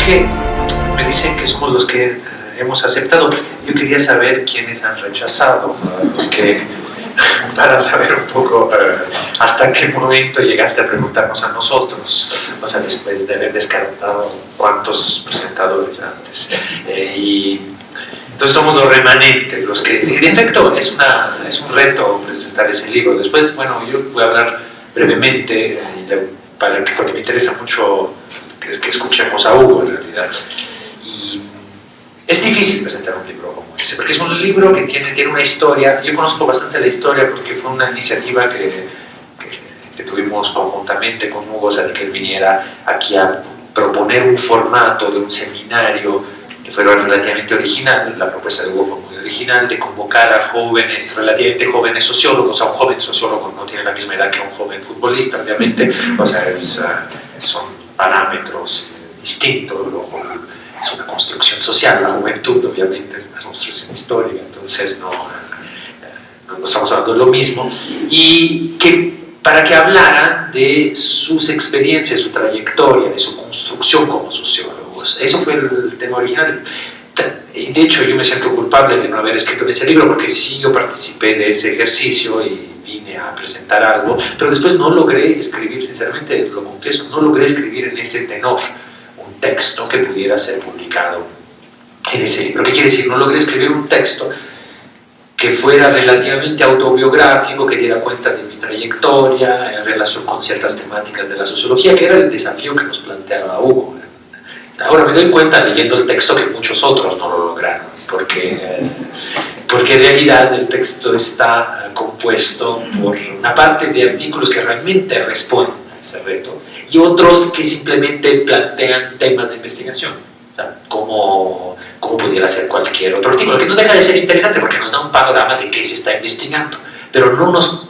que me dicen que somos los que hemos aceptado. Yo quería saber quiénes han rechazado, porque para saber un poco hasta qué momento llegaste a preguntarnos a nosotros, o sea, después de haber descartado cuántos presentadores antes. Y entonces somos los remanentes, los que, en efecto, es un reto presentar ese libro. Después, bueno, yo voy a hablar brevemente, porque me interesa mucho que escuchemos a Hugo, en realidad. Y es difícil presentar un libro como ese, porque es un libro que tiene una historia. Yo conozco bastante la historia porque fue una iniciativa que tuvimos conjuntamente con Hugo, o sea, de que él viniera aquí a proponer un formato de un seminario que fuera relativamente original. La propuesta de Hugo fue muy original, de convocar a jóvenes, relativamente jóvenes sociólogos. A un joven sociólogo no tiene la misma edad que un joven futbolista, obviamente, o sea, son parámetros distintos. Es una construcción social, la juventud obviamente es una construcción histórica, entonces no estamos hablando de lo mismo, y para que hablaran de sus experiencias, su trayectoria, de su construcción como sociólogos. Eso fue el tema original. De hecho, yo me siento culpable de no haber escrito en ese libro, porque sí, yo participé de ese ejercicio y vine a presentar algo, pero después no logré escribir, sinceramente lo confieso, no logré escribir en ese tenor un texto que pudiera ser publicado en ese libro. ¿Qué quiere decir? No logré escribir un texto que fuera relativamente autobiográfico, que diera cuenta de mi trayectoria en relación con ciertas temáticas de la sociología, que era el desafío que nos planteaba Hugo. Ahora me doy cuenta leyendo el texto que muchos otros no lo lograron, porque en realidad el texto está compuesto por una parte de artículos que realmente responden a ese reto y otros que simplemente plantean temas de investigación, como pudiera ser cualquier otro artículo, que no deja de ser interesante porque nos da un panorama de qué se está investigando, pero no nos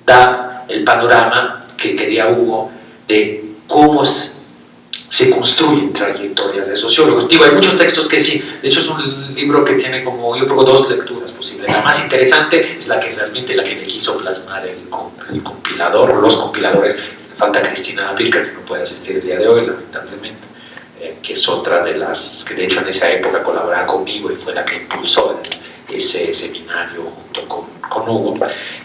da el panorama que quería Hugo de cómo se construyen trayectorias de sociólogos. Digo, hay muchos textos que sí, de hecho es un libro que tiene como, yo creo, dos lecturas posibles. La más interesante es la que realmente le quiso plasmar el compilador o los compiladores. Falta Cristina Pirker, que no puede asistir el día de hoy, lamentablemente, que es otra de las que de hecho en esa época colaboraba conmigo y fue la que impulsó ese seminario junto con Hugo.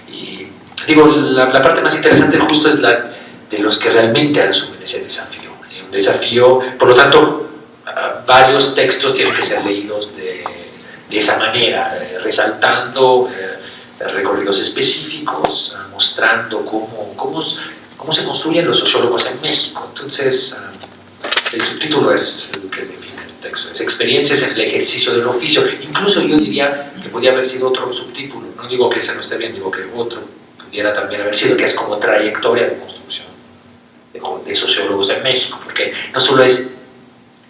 Y digo, la parte más interesante justo es la de los que realmente asumen ese desafío. Un desafío, por lo tanto, varios textos tienen que ser leídos de esa manera, resaltando recorridos específicos, mostrando cómo se construyen los sociólogos en México. Entonces, el subtítulo es el que define el texto, es Experiencias en el ejercicio del oficio. Incluso yo diría que podría haber sido otro subtítulo, no digo que ese no esté bien, digo que otro pudiera también haber sido, que es como Trayectoria de construcción de sociólogos en México, porque no solo es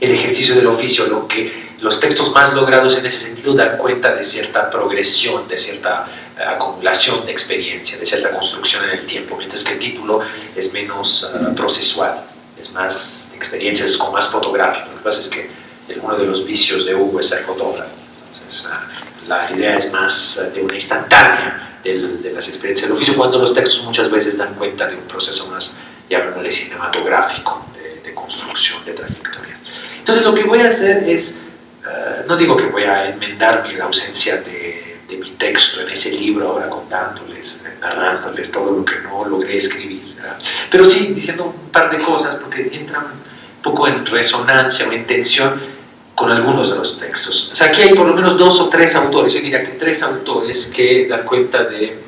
el ejercicio del oficio, lo que los textos más logrados en ese sentido dan cuenta de cierta progresión, de cierta acumulación de experiencia, de cierta construcción en el tiempo, mientras que el título es menos procesual, es más experiencia, es como más fotográfico. Lo que pasa es que uno de los vicios de Hugo es ser fotógrafo, entonces la idea es más de una instantánea de las experiencias del oficio, cuando los textos muchas veces dan cuenta de un proceso más, llamémosle, cinematográfico, de construcción de trayectorias. Entonces lo que voy a hacer es, no digo que voy a enmendar la ausencia de mi texto en ese libro ahora contándoles, narrándoles todo lo que no logré escribir, ¿verdad? Pero sí diciendo un par de cosas porque entran un poco en resonancia o en tensión con algunos de los textos. O sea, aquí hay por lo menos 2 o 3 autores, yo diría que 3 autores que dan cuenta de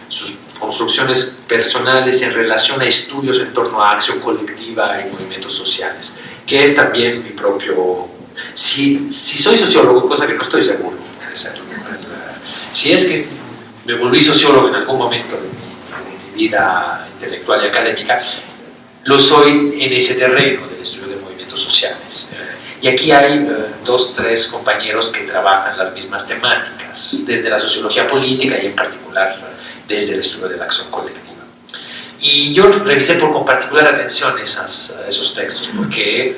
sus construcciones personales en relación a estudios en torno a acción colectiva y movimientos sociales, que es también mi propio... Si soy sociólogo, cosa que no estoy seguro de serlo, si es que me volví sociólogo en algún momento de mi vida intelectual y académica, lo soy en ese terreno del estudio de movimientos sociales. Y aquí hay 2 o 3 compañeros que trabajan las mismas temáticas, desde la sociología política y en particular desde el estudio de la acción colectiva. Y yo revisé con particular atención esos textos porque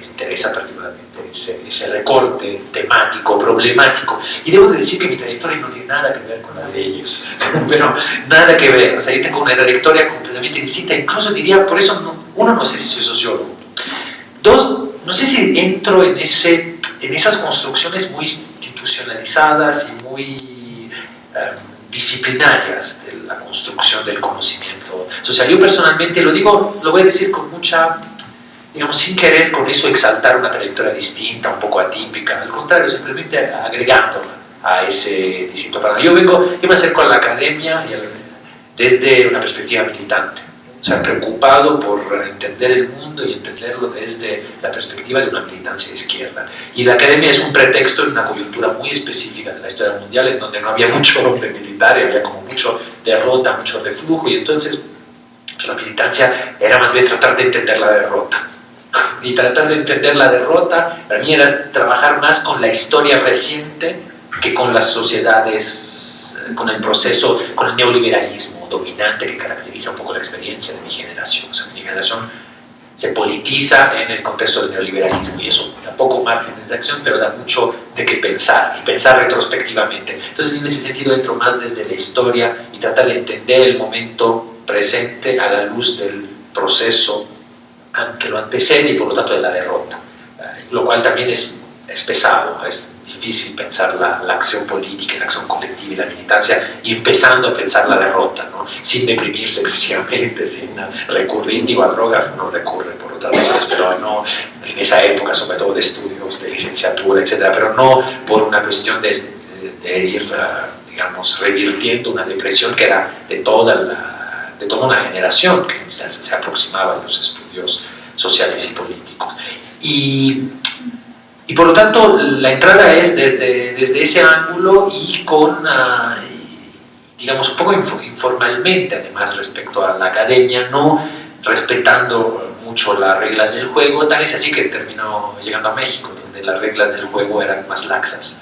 me interesa particularmente ese recorte temático, problemático. Y debo de decir que mi trayectoria no tiene nada que ver con la de ellos, pero nada que ver. O sea, yo tengo una trayectoria completamente distinta, incluso diría, por eso uno no sé si soy sociólogo. 2, no sé si entro en esas construcciones muy institucionalizadas y muy disciplinarias de la construcción del conocimiento social. Yo personalmente lo digo, lo voy a decir con mucha, digamos, sin querer con eso exaltar una trayectoria distinta, un poco atípica, al contrario, simplemente agregándola a ese distinto panorama. Yo me acerco a la academia desde una perspectiva militante, o sea, preocupado por entender el mundo y entenderlo desde la perspectiva de una militancia de izquierda. Y la academia es un pretexto en una coyuntura muy específica de la historia mundial, en donde no había mucho orden militar, y había como mucho derrota, mucho reflujo, y entonces pues, la militancia era más bien tratar de entender la derrota. Y tratar de entender la derrota, para mí era trabajar más con la historia reciente que con las sociedades, con el proceso, con el neoliberalismo dominante que caracteriza un poco la experiencia de mi generación. O sea, mi generación se politiza en el contexto del neoliberalismo y eso da poco margen de acción, pero da mucho de qué pensar y pensar retrospectivamente. Entonces, en ese sentido, entro más desde la historia y tratar de entender el momento presente a la luz del proceso que lo antecede y por lo tanto de la derrota, lo cual también es pesado, es difícil pensar la acción política, la acción colectiva y la militancia y empezando a pensar la derrota, ¿no? Sin deprimirse excesivamente, sin recurrir, digo, a drogas no recurre por otras razones, pero no en esa época, sobre todo de estudios, de licenciatura, etcétera, pero no por una cuestión de ir, digamos, revirtiendo una depresión que era de toda una generación que se aproximaba a los estudios sociales y políticos. Y por lo tanto, la entrada es desde ese ángulo y con, digamos, un poco informalmente, además, respecto a la academia, no respetando mucho las reglas del juego. Tal es así que terminó llegando a México, donde las reglas del juego eran más laxas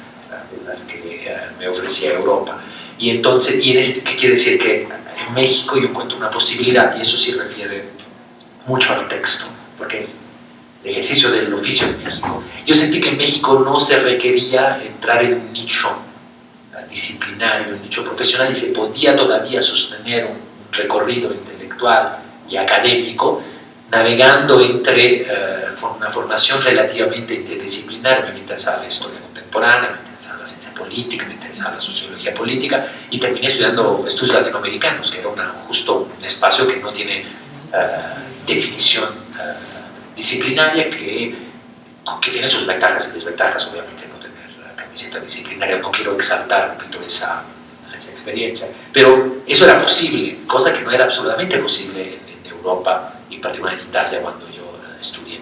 de las que me ofrecía Europa. Y entonces, ¿qué quiere decir? Que en México yo encuentro una posibilidad, y eso sí refiere mucho al texto, porque es el ejercicio del oficio en México. Yo sentí que en México no se requería entrar en un nicho disciplinario, un nicho profesional, y se podía todavía sostener un recorrido intelectual y académico, navegando entre una formación relativamente interdisciplinaria. Me interesaba la historia contemporánea, me interesaba la ciencia política, me interesaba la sociología política, y terminé estudiando estudios latinoamericanos, que era justo un espacio que no tiene definición disciplinaria, que tiene sus ventajas y desventajas, obviamente no tener camiseta disciplinaria, no quiero exaltar, repito, esa experiencia, pero eso era posible, cosa que no era absolutamente posible en Europa y en particular en Italia cuando yo estudié.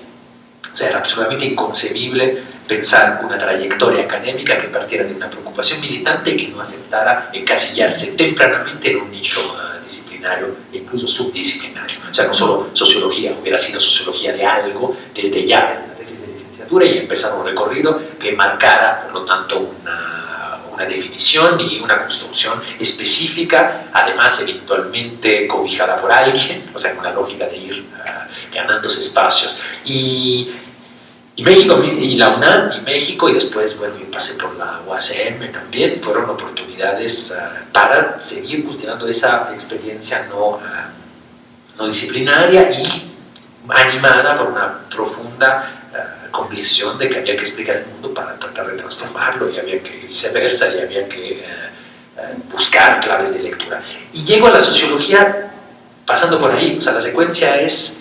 O sea, era absolutamente inconcebible pensar una trayectoria académica que partiera de una preocupación militante y que no aceptara encasillarse tempranamente en un nicho disciplinario e incluso subdisciplinario. O sea, no solo sociología, hubiera sido sociología de algo desde ya, desde la tesis de licenciatura, y empezar un recorrido que marcara, por lo tanto, una definición y una construcción específica, además eventualmente cobijada por alguien, o sea, con una lógica de ir ganándose espacios. Y México, y la UNAM, y México, y después, bueno, yo pasé por la UACM también, fueron oportunidades para seguir cultivando esa experiencia no disciplinaria y animada por una profunda convicción de que había que explicar el mundo para tratar de transformarlo, y había que viceversa, y había que buscar claves de lectura. Y llego a la sociología pasando por ahí, o sea, la secuencia es: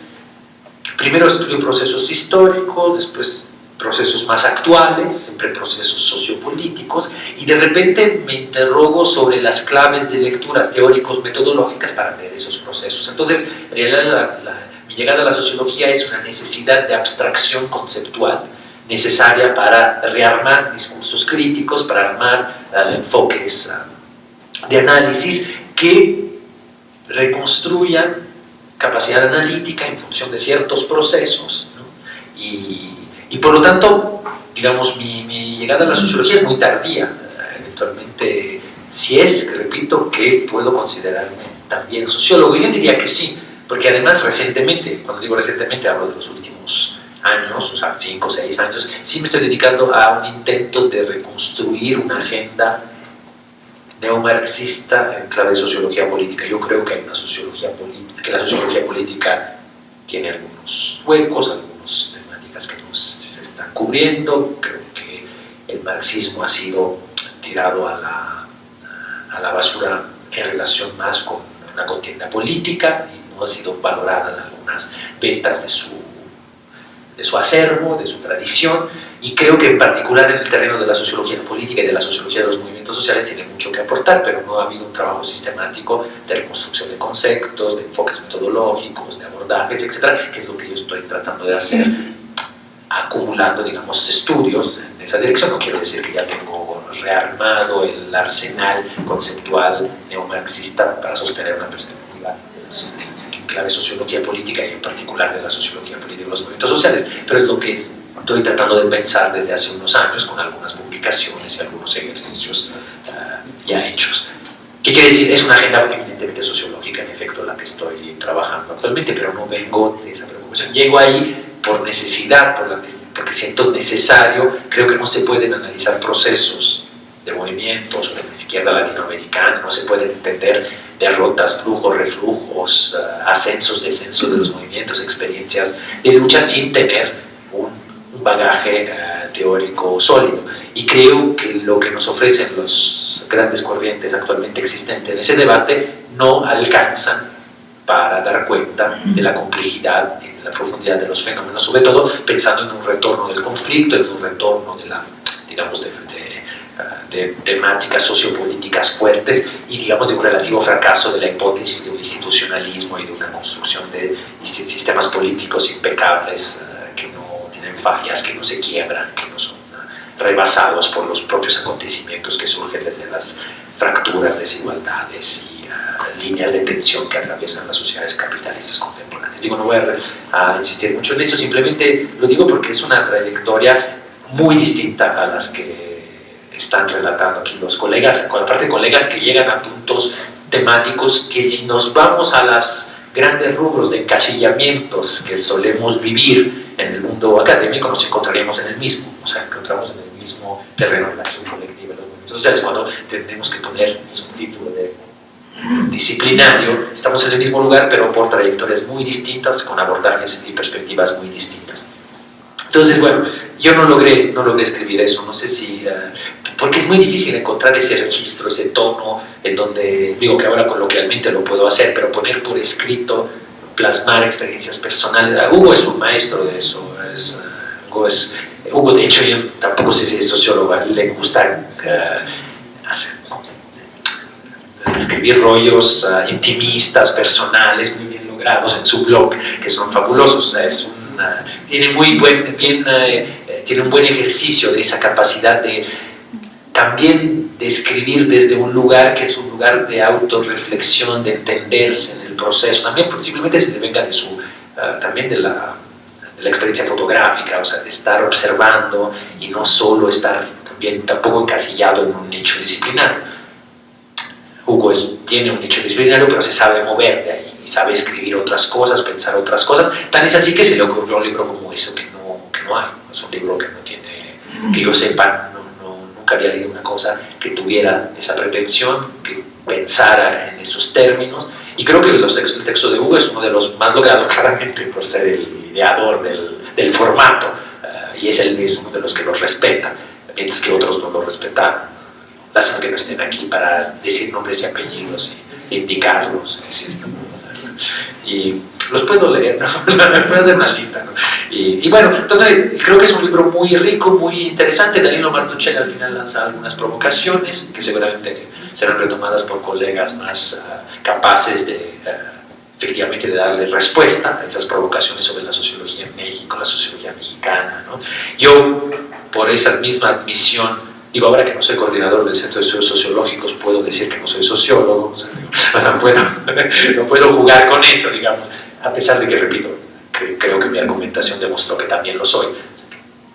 primero estudio procesos históricos, después procesos más actuales, siempre procesos sociopolíticos, y de repente me interrogo sobre las claves de lecturas teóricos metodológicas para ver esos procesos. Entonces, en realidad, mi llegada a la sociología es una necesidad de abstracción conceptual necesaria para rearmar discursos críticos, para armar enfoques de análisis que reconstruyan capacidad analítica en función de ciertos procesos, ¿no? Y por lo tanto, digamos, mi llegada a la sociología es muy tardía. Eventualmente, si es, repito, que puedo considerarme también sociólogo. Yo diría que sí, porque además recientemente, cuando digo recientemente, hablo de los últimos años, o sea, 5 o 6 años, sí me estoy dedicando a un intento de reconstruir una agenda neomarxista en clave de sociología política. Yo creo que hay una sociología política, que la sociología política tiene algunos huecos, algunas temáticas las que se están cubriendo. Creo que el marxismo ha sido tirado a la basura en relación más con una contienda política y no han sido valoradas algunas ventas de su acervo, de su tradición, y creo que en particular en el terreno de la sociología política y de la sociología de los movimientos sociales tiene mucho que aportar, pero no ha habido un trabajo sistemático de reconstrucción de conceptos, de enfoques metodológicos, de abordajes, etcétera, que es lo que yo estoy tratando de hacer, acumulando, digamos, estudios en esa dirección. No quiero decir que ya tengo rearmado el arsenal conceptual neomarxista para sostener una perspectiva en clave sociología política y en particular de la sociología política de los movimientos sociales, pero es lo que estoy tratando de pensar desde hace unos años con algunas publicaciones y algunos ejercicios ya hechos. ¿Qué quiere decir? Es una agenda eminentemente sociológica, en efecto, la que estoy trabajando actualmente, pero no vengo de esa preocupación. Llego ahí por necesidad, porque siento necesario. Creo que no se pueden analizar procesos de movimientos de la izquierda latinoamericana, no se pueden entender derrotas, flujos, reflujos, ascensos, descensos de los movimientos, experiencias de lucha sin tener un bagaje teórico sólido. Y creo que lo que nos ofrecen los grandes corrientes actualmente existentes en ese debate no alcanzan para dar cuenta de la complejidad y de la profundidad de los fenómenos, sobre todo pensando en un retorno del conflicto, en un retorno de la, digamos, de temáticas sociopolíticas fuertes y, digamos, de un relativo fracaso de la hipótesis de un institucionalismo y de una construcción de sistemas políticos impecables que no tienen fallas, que no se quiebran, que no son rebasados por los propios acontecimientos que surgen desde las fracturas, desigualdades y líneas de tensión que atraviesan las sociedades capitalistas contemporáneas. Digo, no voy a insistir mucho en eso, simplemente lo digo porque es una trayectoria muy distinta a las que están relatando aquí los colegas, aparte de colegas que llegan a puntos temáticos que, si nos vamos a los grandes rubros de encasillamientos que solemos vivir en el mundo académico, nos encontraríamos en el mismo, o sea, encontramos en el mismo terreno de la acción colectiva de los movimientos sociales. Cuando tenemos que poner un título de disciplinario, estamos en el mismo lugar, pero por trayectorias muy distintas, con abordajes y perspectivas muy distintas. Entonces, bueno, yo no logré escribir eso, no sé si... porque es muy difícil encontrar ese registro, ese tono, en donde, digo que ahora coloquialmente lo puedo hacer, pero poner por escrito, plasmar experiencias personales. Hugo es un maestro de eso. Hugo, de hecho, yo tampoco sé si es sociólogo, a él le gusta escribir rollos intimistas, personales, muy bien logrados en su blog, que son fabulosos. O sea, tiene un buen ejercicio de esa capacidad de también de escribir desde un lugar que es un lugar de autorreflexión, de entenderse en el proceso, también simplemente se le venga de también de la experiencia fotográfica, o sea, de estar observando y no solo estar tampoco encasillado en un nicho disciplinario. Hugo tiene un nicho disciplinario, pero se sabe mover de ahí y sabe escribir otras cosas, pensar otras cosas. Tan es así que se le ocurrió un libro como ese que no hay. Es un libro que no tiene, que yo sepa, nunca había leído una cosa que tuviera esa pretensión, que pensara en esos términos. Y creo que el texto de Hugo es uno de los más logrados, claramente, por ser el ideador del formato, y es uno de los que los respeta, mientras que otros no lo respetaron. Lástima que no estén aquí para decir nombres y apellidos e indicarlos. Y los puedo leer, ¿no? Puedo hacer una lista, ¿no? Y bueno, entonces creo que es un libro muy rico, muy interesante. Danilo Martuchelli al final lanza algunas provocaciones que seguramente serán retomadas por colegas más capaces de efectivamente de darle respuesta a esas provocaciones sobre la sociología en México, la sociología mexicana, ¿no? Yo, por esa misma admisión, digo, ahora que no soy coordinador del Centro de Estudios Sociológicos, puedo decir que no soy sociólogo, o sea, no puedo jugar con eso, digamos, a pesar de que, repito, creo que mi argumentación demostró que también lo soy.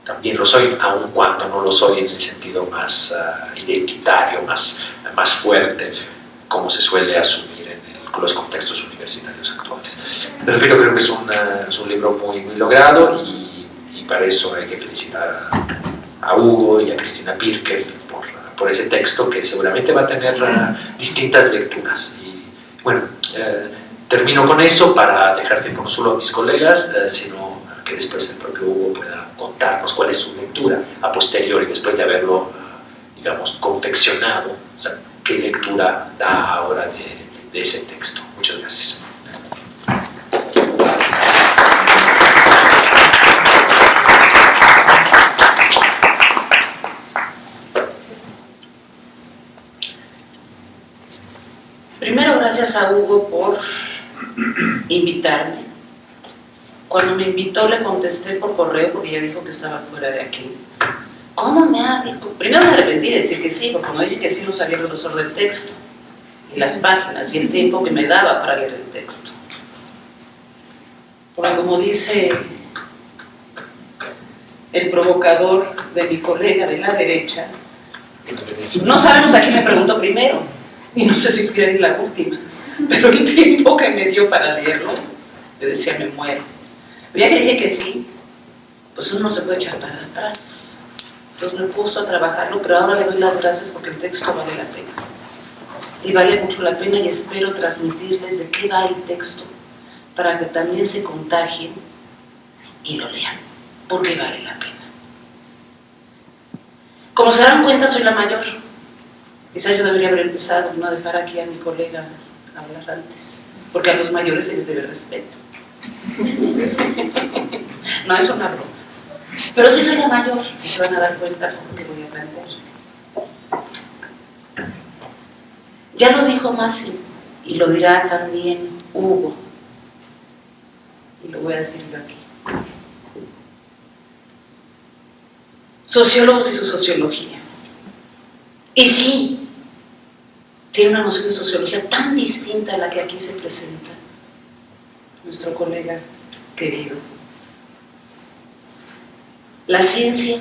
También lo soy, aun cuando no lo soy en el sentido más identitario, más fuerte, como se suele asumir en los contextos universitarios actuales. Pero repito, creo que es un libro muy, muy logrado y para eso hay que felicitar a Hugo y a Cristina Pirker por ese texto que seguramente va a tener distintas lecturas. Y bueno, termino con eso para dejar tiempo no solo a mis colegas, sino que después el propio Hugo pueda contarnos cuál es su lectura a posteriori, después de haberlo, digamos, confeccionado. O sea, ¿qué lectura da ahora de ese texto? Muchas gracias. Primero, gracias a Hugo por invitarme. Cuando me invitó le contesté por correo porque ella dijo que estaba fuera de aquí. ¿Cómo me habla? Primero me arrepentí de decir que sí, porque cuando dije que sí no sabía el grosor del texto, y las páginas, y el tiempo que me daba para leer el texto. Porque como dice el provocador de mi colega de la derecha, no sabemos a quién me preguntó primero, y no sé si fui a ir la última, pero el tiempo que me dio para leerlo, yo decía, me muero. Pero ya que dije que sí, pues uno no se puede echar para atrás. Entonces me puso a trabajarlo, pero ahora le doy las gracias porque el texto vale la pena. Y vale mucho la pena, y espero transmitirles de qué va el texto para que también se contagien y lo lean, porque vale la pena. Como se dan cuenta, soy la mayor. Quizás yo debería haber empezado, no dejar aquí a mi colega hablar antes, porque a los mayores se les debe respeto. No es una broma. Pero sí soy la mayor, y se van a dar cuenta por qué voy a plantear. Ya lo dijo Máximo, y lo dirá también Hugo, y lo voy a decir yo aquí. Sociólogos y su sociología. Y sí, tiene una noción de sociología tan distinta a la que aquí se presenta nuestro colega querido. La ciencia,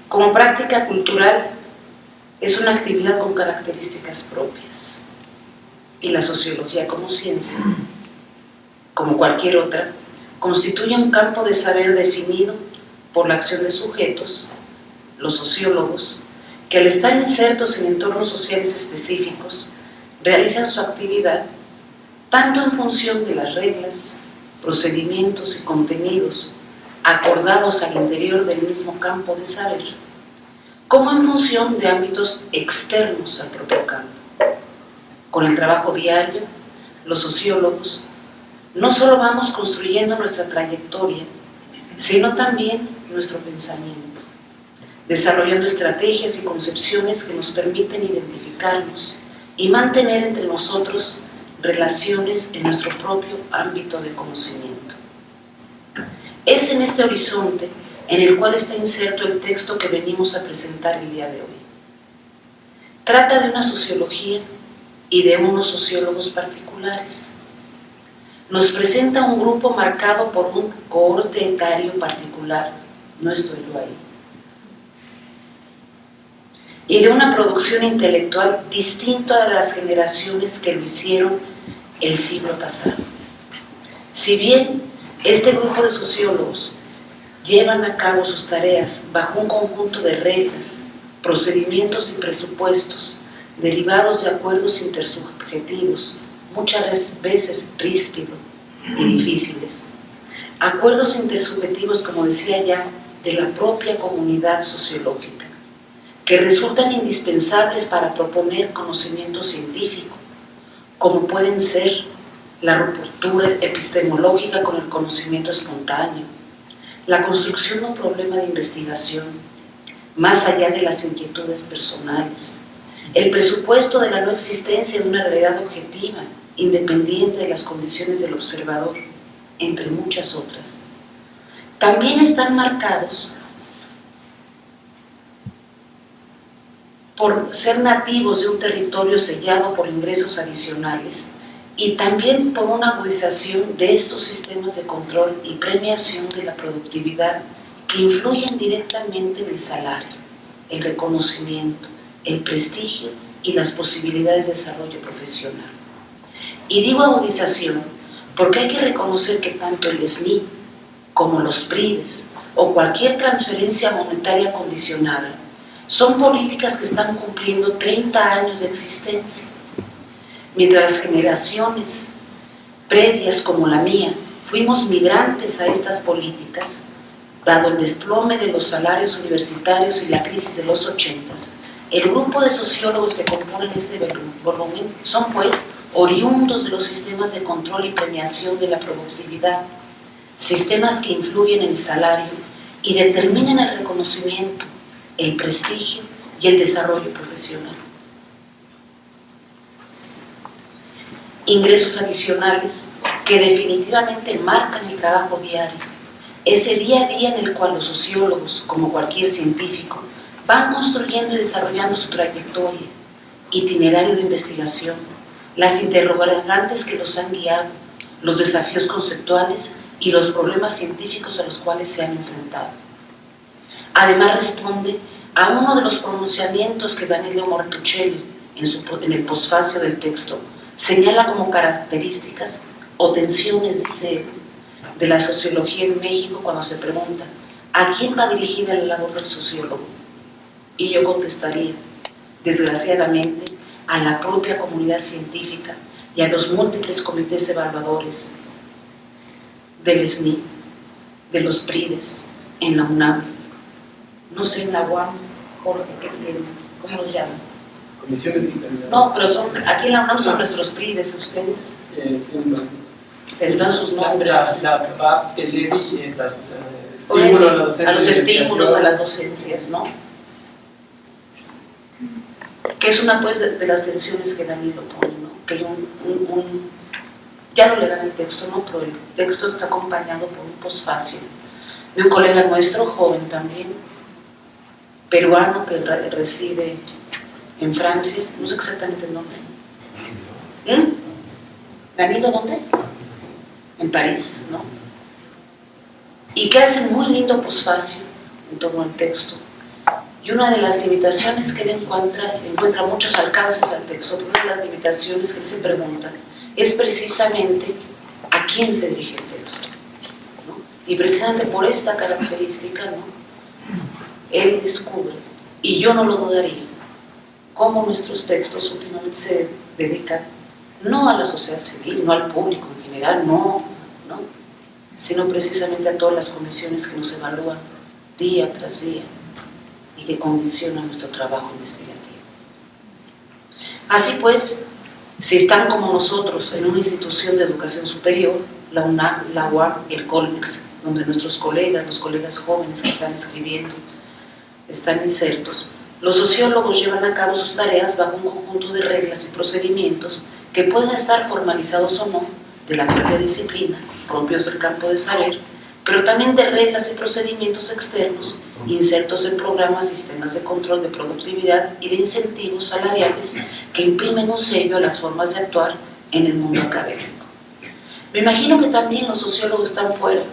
como práctica cultural, es una actividad con características propias. Y la sociología como ciencia, como cualquier otra, constituye un campo de saber definido por la acción de sujetos, los sociólogos, que al estar insertos en entornos sociales específicos, realizan su actividad tanto en función de las reglas, procedimientos y contenidos acordados al interior del mismo campo de saber, como en función de ámbitos externos al propio campo. Con el trabajo diario, los sociólogos no solo vamos construyendo nuestra trayectoria, sino también nuestro pensamiento, desarrollando estrategias y concepciones que nos permiten identificarnos y mantener entre nosotros relaciones en nuestro propio ámbito de conocimiento. Es en este horizonte en el cual está inserto el texto que venimos a presentar el día de hoy. Trata de una sociología y de unos sociólogos particulares. Nos presenta un grupo marcado por un cohorte etario particular, no estoy yo ahí, y de una producción intelectual distinta a las generaciones que lo hicieron el siglo pasado. Si bien este grupo de sociólogos llevan a cabo sus tareas bajo un conjunto de reglas, procedimientos y presupuestos derivados de acuerdos intersubjetivos, muchas veces ríspidos y difíciles, acuerdos intersubjetivos, como decía ya, de la propia comunidad sociológica, que resultan indispensables para proponer conocimiento científico, como pueden ser la ruptura epistemológica con el conocimiento espontáneo, la construcción de un problema de investigación, más allá de las inquietudes personales, el presupuesto de la no existencia de una realidad objetiva, independiente de las condiciones del observador, entre muchas otras. También están marcados por ser nativos de un territorio sellado por ingresos adicionales y también por una agudización de estos sistemas de control y premiación de la productividad que influyen directamente en el salario, el reconocimiento, el prestigio y las posibilidades de desarrollo profesional. Y digo agudización porque hay que reconocer que tanto el SNI como los PRIDES o cualquier transferencia monetaria condicionada son políticas que están cumpliendo 30 años de existencia. Mientras las generaciones previas como la mía fuimos migrantes a estas políticas, Dado el desplome de los salarios universitarios y la crisis de los 80s, el grupo de sociólogos que componen este volumen son, pues, oriundos de los sistemas de control y premiación de la productividad, sistemas que influyen en el salario y determinan el reconocimiento, el prestigio y el desarrollo profesional. Ingresos adicionales que definitivamente marcan el trabajo diario, ese día a día en el cual los sociólogos, como cualquier científico, van construyendo y desarrollando su trayectoria, itinerario de investigación, las interrogantes que los han guiado, los desafíos conceptuales y los problemas científicos a los cuales se han enfrentado. Además responde a uno de los pronunciamientos que Danilo Martuchelli, en el posfacio del texto, señala como características o tensiones, dice, de la sociología en México cuando se pregunta ¿a quién va dirigida la labor del sociólogo? Y yo contestaría, desgraciadamente, a la propia comunidad científica y a los múltiples comités evaluadores del SNI, de los PRIDES, en la UNAM, no sé, en la UAM, Jorge, ¿cómo los llaman? Comisiones de intervención. No, pero aquí en la UNAM son nuestros PRIDES, ustedes. Tendrán sus nombres. La BAP, el EDI, a los estímulos, a las docencias, ¿no? Que es una, pues, de las tensiones que Danilo pone, ¿no? Que hay ya lo leerán el texto, ¿no? Pero el texto está acompañado por un posfacio de un colega nuestro, joven también, peruano, que reside en Francia, no sé exactamente en dónde. ¿Danilo dónde? En París, ¿no? Y que hace muy lindo posfacio en torno al texto. Y una de las limitaciones que él encuentra muchos alcances al texto, pero una de las limitaciones que él se pregunta es precisamente a quién se dirige el texto, ¿no? Y precisamente por esta característica, ¿no? Él descubre, y yo no lo dudaría, cómo nuestros textos últimamente se dedican no a la sociedad civil, no al público en general, no, sino precisamente a todas las comisiones que nos evalúan día tras día y que condicionan nuestro trabajo investigativo. Así pues, si están como nosotros en una institución de educación superior, la UNAM, la UAM, el Colmex, donde nuestros colegas, los colegas jóvenes que están escribiendo, están insertos, los sociólogos llevan a cabo sus tareas bajo un conjunto de reglas y procedimientos que pueden estar formalizados o no de la propia disciplina, propios del campo de saber, pero también de reglas y procedimientos externos insertos en programas, sistemas de control de productividad y de incentivos salariales que imprimen un sello a las formas de actuar en el mundo académico. Me imagino que también los sociólogos están fuera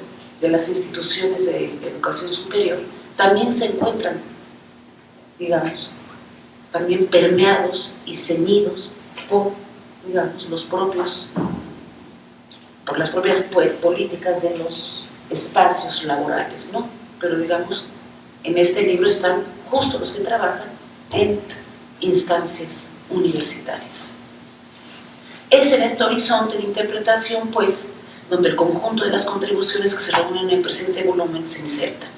de las instituciones de educación superior, también se encuentran, digamos, también permeados y ceñidos por, digamos, por las propias políticas de los espacios laborales, ¿no? Pero digamos, en este libro están justo los que trabajan en instancias universitarias. Es en este horizonte de interpretación, pues, donde el conjunto de las contribuciones que se reúnen en el presente volumen se insertan.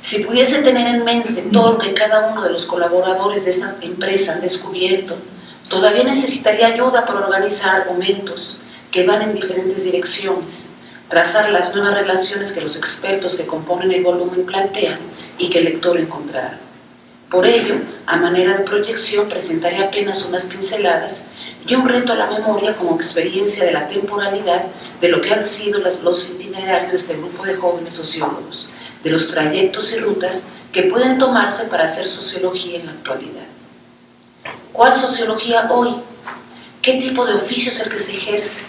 Si pudiese tener en mente todo lo que cada uno de los colaboradores de esta empresa han descubierto, todavía necesitaría ayuda para organizar argumentos que van en diferentes direcciones, trazar las nuevas relaciones que los expertos que componen el volumen plantean y que el lector encontrará. Por ello, a manera de proyección, presentaré apenas unas pinceladas y un reto a la memoria como experiencia de la temporalidad de lo que han sido los itinerarios de este grupo de jóvenes sociólogos, de los trayectos y rutas que pueden tomarse para hacer sociología en la actualidad. ¿Cuál sociología hoy? ¿Qué tipo de oficio es el que se ejerce?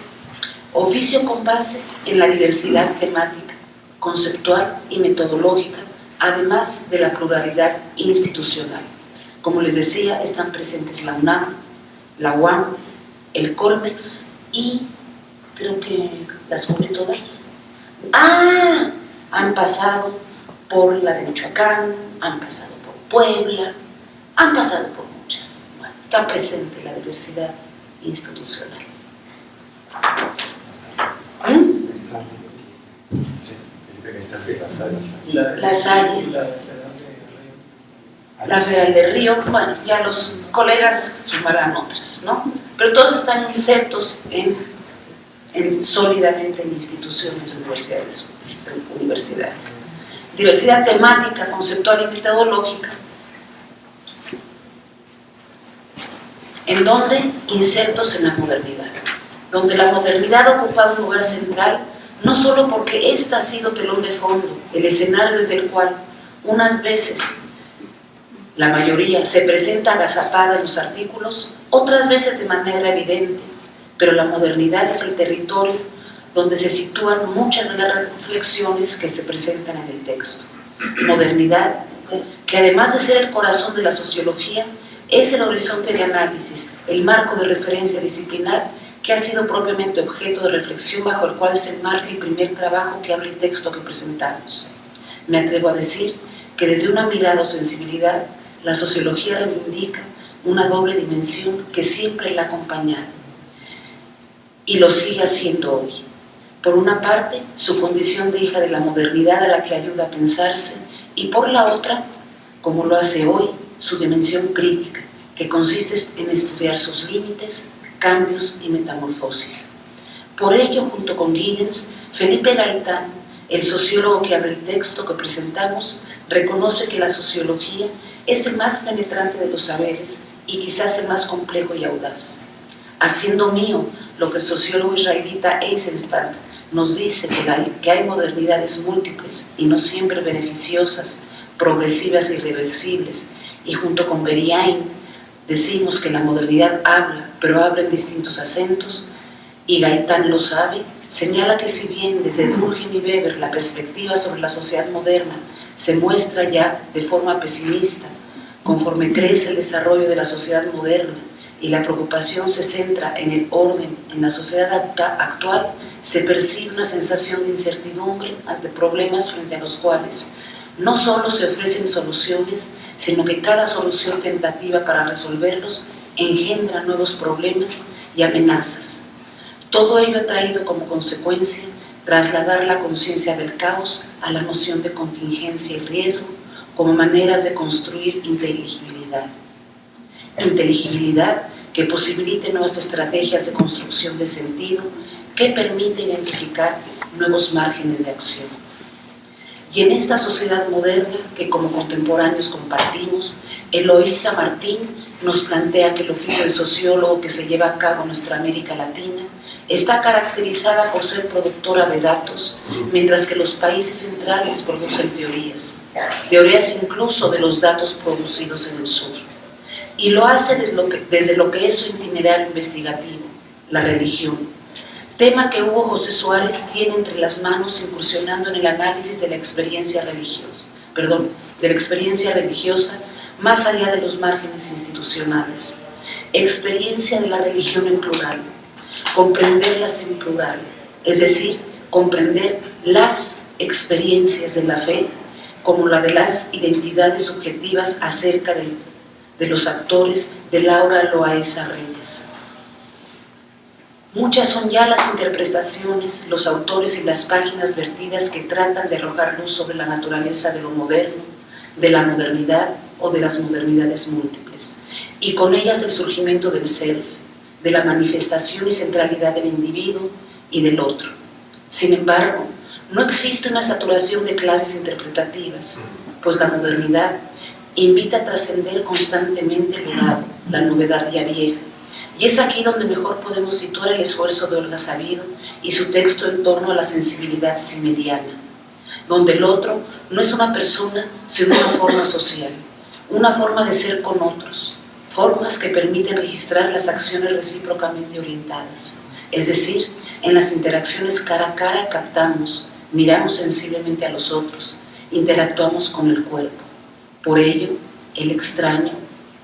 Oficio con base en la diversidad temática, conceptual y metodológica, además de la pluralidad institucional. Como les decía, están presentes la UNAM, la UAM, el Colmex y creo que las cubrí todas. Han pasado por la de Michoacán, han pasado por Puebla, han pasado por muchas. Bueno, está presente la diversidad institucional. Y la La Salle. y la La Federal del Río, bueno, ya los colegas sumarán otras, ¿no? Pero todos están insertos sólidamente en instituciones universidades. Diversidad temática, conceptual y metodológica, en donde insertos en la modernidad, donde la modernidad ha ocupado un lugar central, no solo porque ésta ha sido telón de fondo, el escenario desde el cual unas veces la mayoría se presenta agazapada en los artículos, otras veces de manera evidente, pero la modernidad es el territorio donde se sitúan muchas de las reflexiones que se presentan en el texto. Modernidad, que además de ser el corazón de la sociología, es el horizonte de análisis, el marco de referencia disciplinar que ha sido propiamente objeto de reflexión bajo el cual se enmarca el primer trabajo que abre el texto que presentamos. Me atrevo a decir que desde una mirada o sensibilidad, la sociología reivindica una doble dimensión que siempre la ha acompañado y lo sigue haciendo hoy. Por una parte, su condición de hija de la modernidad a la que ayuda a pensarse, y por la otra, como lo hace hoy, su dimensión crítica, que consiste en estudiar sus límites, cambios y metamorfosis. Por ello, junto con Giddens, Felipe Gaitán, el sociólogo que abre el texto que presentamos, reconoce que la sociología es el más penetrante de los saberes y quizás el más complejo y audaz. Haciendo mío lo que el sociólogo israelita Eisenstadt nos dice que hay modernidades múltiples y no siempre beneficiosas, progresivas e irreversibles, y junto con Beriain decimos que la modernidad habla, pero habla en distintos acentos, y Gaitán lo sabe, señala que si bien desde Durkheim y Weber la perspectiva sobre la sociedad moderna se muestra ya de forma pesimista, conforme crece el desarrollo de la sociedad moderna y la preocupación se centra en el orden en la sociedad actual, se percibe una sensación de incertidumbre ante problemas frente a los cuales no solo se ofrecen soluciones, sino que cada solución tentativa para resolverlos engendra nuevos problemas y amenazas. Todo ello ha traído como consecuencia trasladar la conciencia del caos a la noción de contingencia y riesgo como maneras de construir inteligibilidad. Inteligibilidad que posibilite nuevas estrategias de construcción de sentido que permite identificar nuevos márgenes de acción. Y en esta sociedad moderna que como contemporáneos compartimos, Eloísa Martín nos plantea que el oficio de sociólogo que se lleva a cabo en nuestra América Latina está caracterizada por ser productora de datos, mientras que los países centrales producen teorías incluso de los datos producidos en el sur. Y lo hace desde lo que es su itinerario investigativo, la religión, tema que Hugo José Suárez tiene entre las manos incursionando en el análisis de la experiencia religiosa más allá de los márgenes institucionales. Experiencia de la religión en plural, comprenderlas en plural, es decir, comprender las experiencias de la fe como la de las identidades subjetivas acerca de los actores de Laura Loaesa Reyes. Muchas son ya las interpretaciones, los autores y las páginas vertidas que tratan de arrojar luz sobre la naturaleza de lo moderno, de la modernidad o de las modernidades múltiples, y con ellas el surgimiento del self, de la manifestación y centralidad del individuo y del otro. Sin embargo, no existe una saturación de claves interpretativas, pues la modernidad invita a trascender constantemente el legado, la novedad ya vieja, y es aquí donde mejor podemos situar el esfuerzo de Olga Sabido y su texto en torno a la sensibilidad simediana, donde el otro no es una persona, sino una forma social, una forma de ser con otros, formas que permiten registrar las acciones recíprocamente orientadas, es decir, en las interacciones cara a cara captamos, miramos sensiblemente a los otros, interactuamos con el cuerpo. Por ello, el extraño,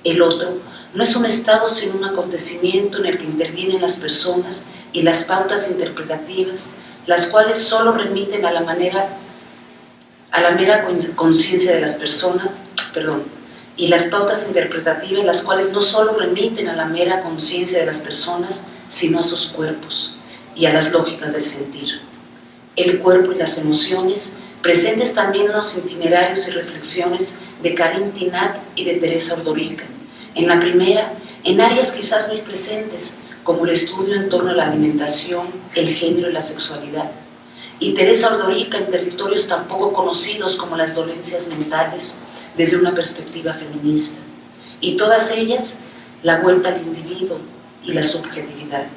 el otro, no es un estado sino un acontecimiento en el que intervienen las personas y las pautas interpretativas, las cuales solo remiten a la mera conciencia de las personas, y las pautas interpretativas, las cuales no solo remiten a la mera conciencia de las personas, sino a sus cuerpos y a las lógicas del sentir. El cuerpo y las emociones presentes también en los itinerarios y reflexiones de Karim Tinat y de Teresa Ordorica. En la primera, en áreas quizás muy presentes, como el estudio en torno a la alimentación, el género y la sexualidad. Y Teresa Ordorica en territorios tan poco conocidos como las dolencias mentales, desde una perspectiva feminista. Y todas ellas, la vuelta al individuo y la subjetividad,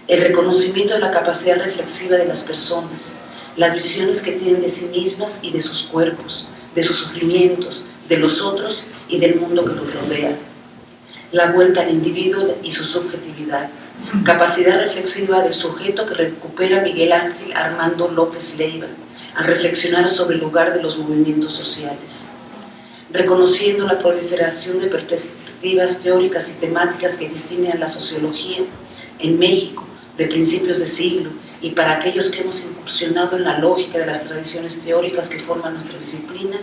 el reconocimiento de la capacidad reflexiva de las personas, las visiones que tienen de sí mismas y de sus cuerpos, de sus sufrimientos, de los otros y del mundo que los rodea. La vuelta al individuo y su subjetividad, capacidad reflexiva del sujeto que recupera Miguel Ángel Armando López Leiva al reflexionar sobre el lugar de los movimientos sociales, reconociendo la proliferación de perspectivas teóricas y temáticas que distinguen a la sociología en México de principios de siglo, y para aquellos que hemos incursionado en la lógica de las tradiciones teóricas que forman nuestra disciplina,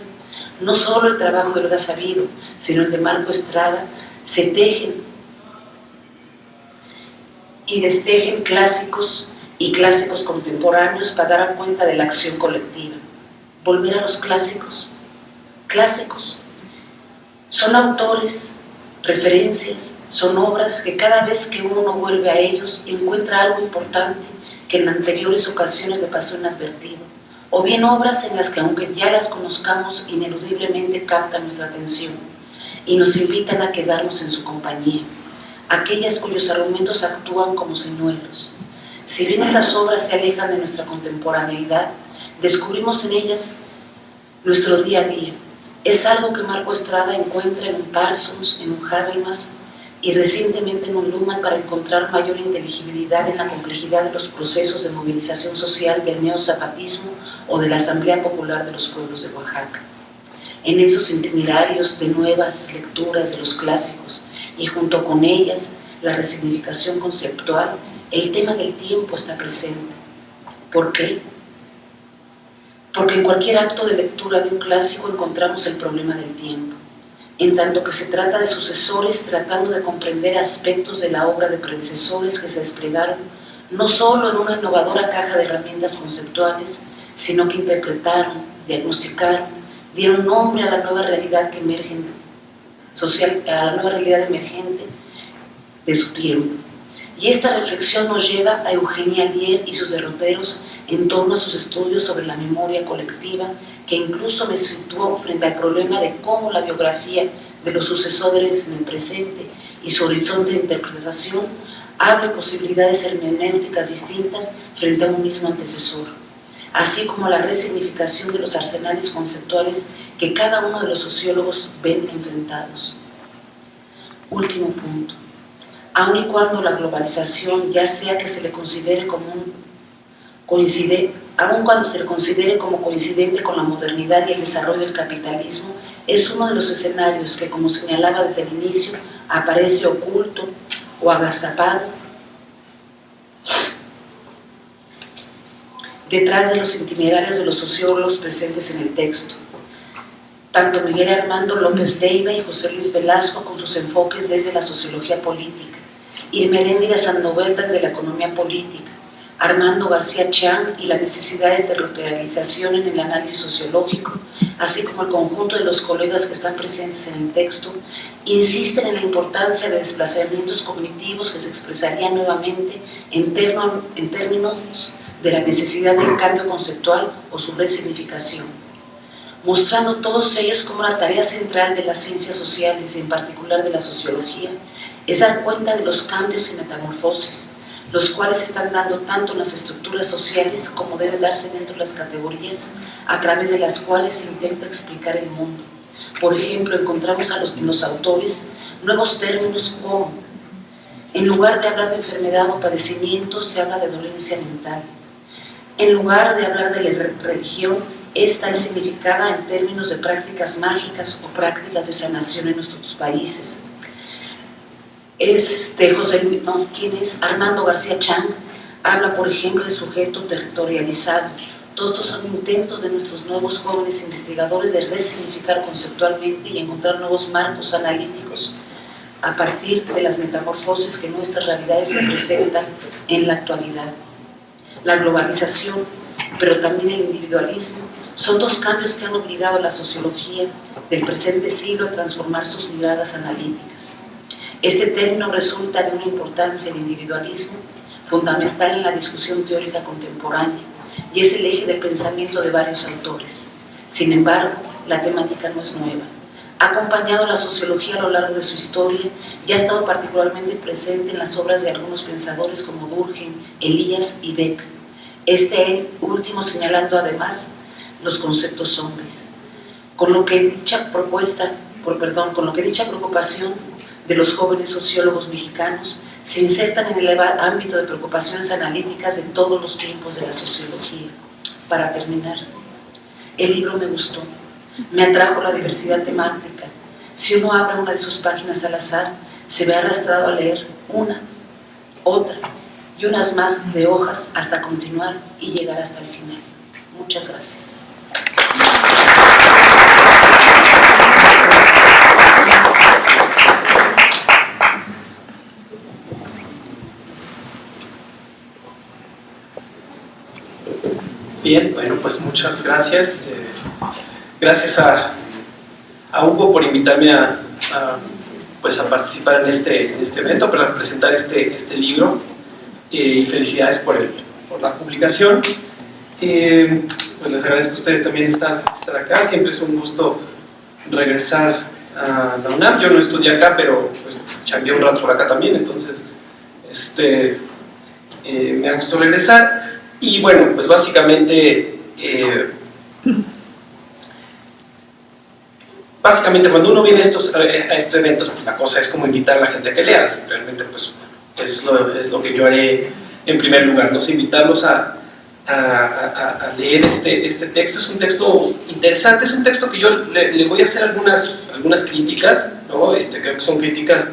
no solo el trabajo de Olga Sabido, sino el de Marco Estrada, se tejen y destejen clásicos y clásicos contemporáneos para dar cuenta de la acción colectiva. Volver a los clásicos. Clásicos son autores, referencias, son obras que cada vez que uno vuelve a ellos encuentra algo importante que en anteriores ocasiones le pasó inadvertido, o bien obras en las que aunque ya las conozcamos ineludiblemente captan nuestra atención y nos invitan a quedarnos en su compañía, aquellas cuyos argumentos actúan como señuelos. Si bien esas obras se alejan de nuestra contemporaneidad, descubrimos en ellas nuestro día a día. Es algo que Marco Estrada encuentra en un Parsons, en un Habermas y recientemente en un Luhmann para encontrar mayor inteligibilidad en la complejidad de los procesos de movilización social del neozapatismo o de la Asamblea Popular de los Pueblos de Oaxaca. En esos itinerarios de nuevas lecturas de los clásicos y junto con ellas la resignificación conceptual, el tema del tiempo está presente. ¿Por qué? Porque en cualquier acto de lectura de un clásico encontramos el problema del tiempo, en tanto que se trata de sucesores tratando de comprender aspectos de la obra de predecesores que se desplegaron no solo en una innovadora caja de herramientas conceptuales, sino que interpretaron, diagnosticaron, dieron nombre a la nueva realidad que emerge social, a la nueva realidad emergente de su tiempo. Y esta reflexión nos lleva a Eugenia Alier y sus derroteros en torno a sus estudios sobre la memoria colectiva, que incluso me situó frente al problema de cómo la biografía de los sucesores en el presente y su horizonte de interpretación abre posibilidades hermenéuticas distintas frente a un mismo antecesor, así como la resignificación de los arsenales conceptuales que cada uno de los sociólogos ven enfrentados. Último punto. Aun y cuando la globalización, ya sea que se le considere como aun cuando se le considere como coincidente con la modernidad y el desarrollo del capitalismo, es uno de los escenarios que, como señalaba desde el inicio, aparece oculto o agazapado detrás de los itinerarios de los sociólogos presentes en el texto. Tanto Miguel Armando López Leiva y José Luis Velasco con sus enfoques desde la sociología política, Irma Heréndira Sandoval desde la economía política, Armando García Chang y la necesidad de territorialización en el análisis sociológico, así como el conjunto de los colegas que están presentes en el texto, insisten en la importancia de desplazamientos cognitivos que se expresarían nuevamente en términos de la necesidad del cambio conceptual o su resignificación, mostrando todos ellos como la tarea central de las ciencias sociales, y en particular de la sociología, es dar cuenta de los cambios y metamorfosis, los cuales se están dando tanto en las estructuras sociales como debe darse dentro de las categorías a través de las cuales se intenta explicar el mundo. Por ejemplo, encontramos en los autores nuevos términos como, en lugar de hablar de enfermedad o padecimiento, se habla de dolencia mental. En lugar de hablar de la religión, esta es significada en términos de prácticas mágicas o prácticas de sanación en nuestros países. ¿Quién es? Armando García Chang habla, por ejemplo, de sujeto territorializado. Todos estos son intentos de nuestros nuevos jóvenes investigadores de resignificar conceptualmente y encontrar nuevos marcos analíticos a partir de las metamorfosis que nuestras realidades se presentan en la actualidad. La globalización, pero también el individualismo, Son dos cambios que han obligado a la sociología del presente siglo a transformar sus miradas analíticas. Este término resulta de una importancia del individualismo fundamental en la discusión teórica contemporánea y es el eje del pensamiento de varios autores. Sin embargo, la temática no es nueva. Ha acompañado a la sociología a lo largo de su historia y ha estado particularmente presente en las obras de algunos pensadores como Durkheim, Elias y Beck. Este último señalando además los conceptos zombies. Con lo que dicha preocupación de los jóvenes sociólogos mexicanos se insertan en el ámbito de preocupaciones analíticas de todos los tiempos de la sociología. Para terminar, el libro me gustó, me atrajo la diversidad temática. Si uno abre una de sus páginas al azar, se ve arrastrado a leer una, otra y unas más de hojas hasta continuar y llegar hasta el final. Muchas gracias. Bien, bueno, pues muchas gracias. Gracias a Hugo por invitarme a participar en este evento, para presentar este libro, y felicidades por la publicación. Pues les agradezco a ustedes también estar acá. Siempre es un gusto regresar a la UNAM. Yo no estudié acá, pero pues chambeé un rato por acá también, entonces me ha gustado regresar. Y bueno, pues básicamente cuando uno viene a estos eventos, pues la cosa es como invitar a la gente a que lea. Realmente pues es lo que yo haré en primer lugar, ¿no? Invitarlos a leer este texto. Es un texto interesante, es un texto que yo le voy a hacer algunas críticas, ¿no? Creo que son críticas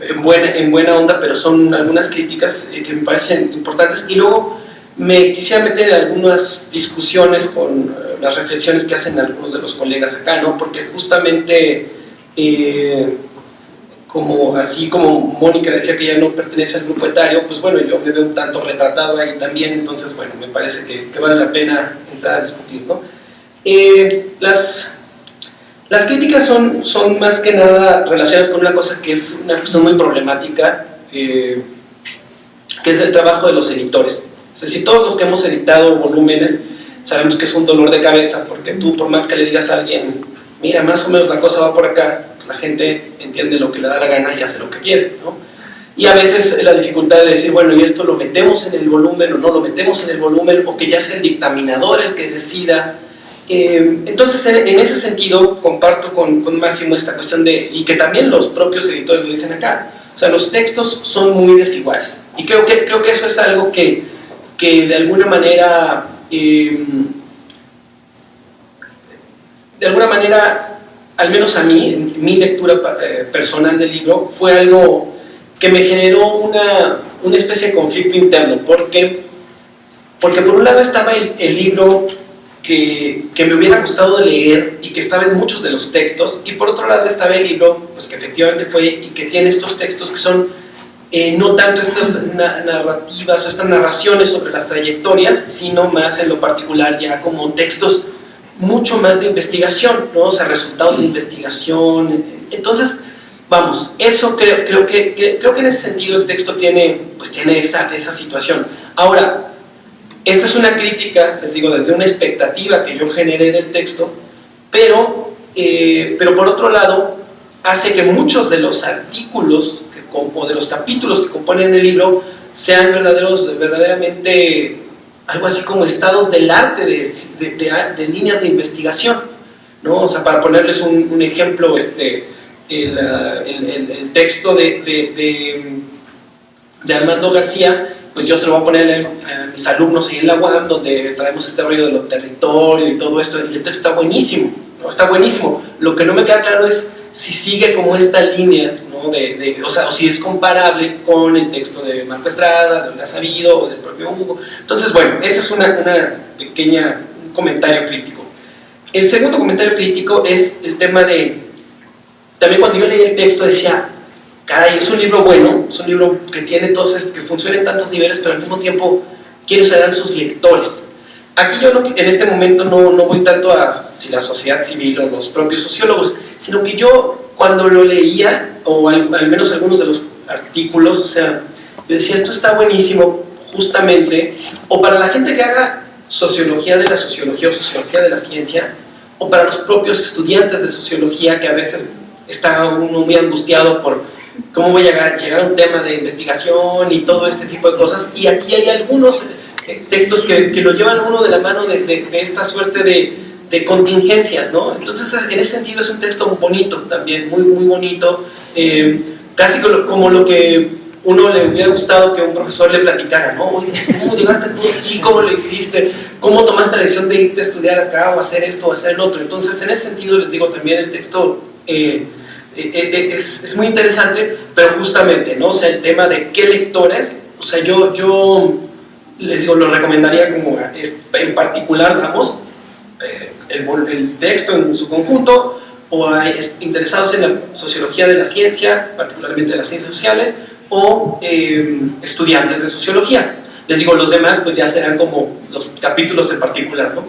en buena onda, pero son algunas críticas que me parecen importantes, y luego me quisiera meter en algunas discusiones con las reflexiones que hacen algunos de los colegas acá, ¿no? Porque justamente así como Mónica decía que ya no pertenece al grupo etario, pues bueno, yo me veo un tanto retratado ahí también, entonces bueno, me parece que vale la pena entrar a discutir, ¿no? Las críticas son más que nada relacionadas con una cosa que es una cuestión muy problemática, que es el trabajo de los editores. Es decir, todos los que hemos editado volúmenes sabemos que es un dolor de cabeza, porque tú, por más que le digas a alguien, mira, más o menos la cosa va por acá, la gente entiende lo que le da la gana y hace lo que quiere, ¿no? Y a veces la dificultad de decir, bueno, ¿y esto lo metemos en el volumen o no lo metemos en el volumen? O que ya sea el dictaminador el que decida. Entonces, en ese sentido, comparto con Máximo esta cuestión y que también los propios editores lo dicen acá. O sea, los textos son muy desiguales. Y creo que eso es algo que de alguna manera, al menos a mí, en mi lectura personal del libro, fue algo que me generó una especie de conflicto interno, porque por un lado estaba el libro que me hubiera gustado de leer y que estaba en muchos de los textos, y por otro lado estaba el libro pues, que efectivamente fue y que tiene estos textos que son no tanto estas narrativas o estas narraciones sobre las trayectorias, sino más en lo particular ya como textos mucho más de investigación, ¿no? O sea, resultados de investigación. Entonces, vamos, eso creo que en ese sentido el texto tiene esa situación. Ahora, esta es una crítica, les digo, desde una expectativa que yo generé del texto, pero por otro lado, hace que muchos de los artículos o de los capítulos que componen el libro sean verdaderamente algo así como estados del arte de líneas de investigación, ¿no? O sea, para ponerles un ejemplo, el texto de Armando García, pues yo se lo voy a poner a mis alumnos ahí en la UAM, donde traemos este rollo de los territorios y todo esto, y el texto está buenísimo, ¿no? Está buenísimo. Lo que no me queda claro es si sigue como esta línea, ¿no? O sea, o si es comparable con el texto de Marco Estrada, de Olga Sabido o del propio Hugo. Entonces, bueno, ese es un comentario crítico. El segundo comentario crítico es el tema de, también cuando yo leí el texto decía, caray, es un libro bueno, es un libro que tiene que funciona en tantos niveles, pero al mismo tiempo quiere saber a sus lectores. Aquí yo en este momento no voy tanto a si la sociedad civil o los propios sociólogos, sino que yo cuando lo leía, o al menos algunos de los artículos, o sea, yo decía, esto está buenísimo justamente, o para la gente que haga sociología de la sociología o sociología de la ciencia, o para los propios estudiantes de sociología que a veces está uno muy angustiado por cómo voy a llegar a un tema de investigación y todo este tipo de cosas, y aquí hay algunos textos que lo llevan uno de la mano de esta suerte de contingencias, ¿no? Entonces, en ese sentido es un texto bonito también, muy, muy bonito, casi como lo que uno le hubiera gustado que un profesor le platicara, ¿no? Oye, ¿cómo llegaste tú aquí? ¿Cómo lo hiciste? ¿Cómo tomaste la decisión de irte a estudiar acá o hacer esto o hacer el otro? Entonces, en ese sentido, les digo, también el texto es muy interesante, pero justamente, ¿no? O sea, el tema de qué lectores, o sea, yo les digo, lo recomendaría como en particular, digamos, el texto en su conjunto, o interesados en la sociología de la ciencia, particularmente de las ciencias sociales, o estudiantes de sociología. Les digo, los demás pues ya serán como los capítulos en particular, ¿no?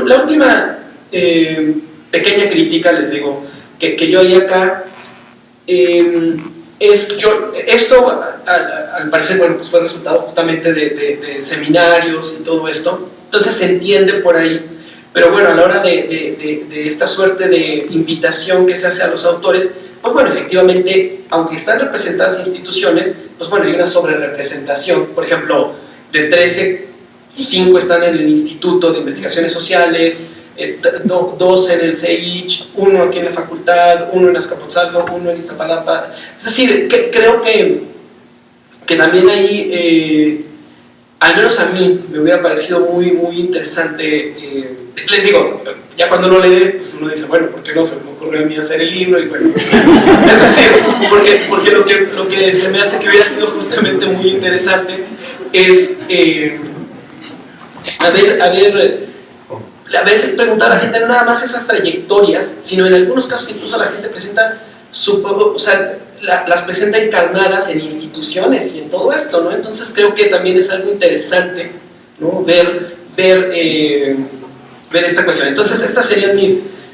La última pequeña crítica, les digo, que yo hay acá, esto al parecer, bueno, pues fue resultado justamente de seminarios y todo esto, entonces se entiende por ahí, pero bueno, a la hora de esta suerte de invitación que se hace a los autores, pues bueno, efectivamente, aunque están representadas instituciones, pues bueno, hay una sobrerepresentación. Por ejemplo, de 13, 5 están en el Instituto de Investigaciones Sociales, 2 en el CEICH, 1 aquí en la facultad, 1 en Azcapotzalco, 1 en Iztapalapa. Es decir, creo que también ahí, al menos a mí, me hubiera parecido muy, muy interesante. Les digo, ya cuando uno lee, pues uno dice, bueno, ¿por qué no se me ocurrió a mí hacer el libro? Y bueno, es decir, porque lo que se me hace que hubiera sido justamente muy interesante es haber preguntado a la gente no nada más esas trayectorias, sino en algunos casos incluso la gente presenta las presenta encarnadas en instituciones y en todo esto, ¿no? Entonces creo que también es algo interesante, ¿no? Ver esta cuestión. Entonces estas serían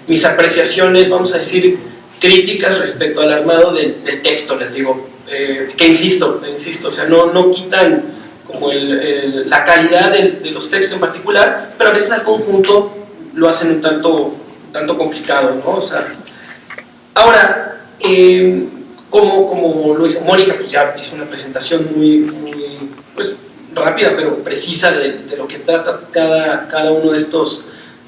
mis apreciaciones, vamos a decir, críticas respecto al armado del texto, les digo, que insisto, o sea, no quitan como la calidad de los textos en particular, pero a veces al conjunto lo hacen un tanto complicado, ¿no? O sea, ahora, como lo hizo Mónica, pues ya hizo una presentación muy pues, rápida, pero precisa de lo que trata cada uno de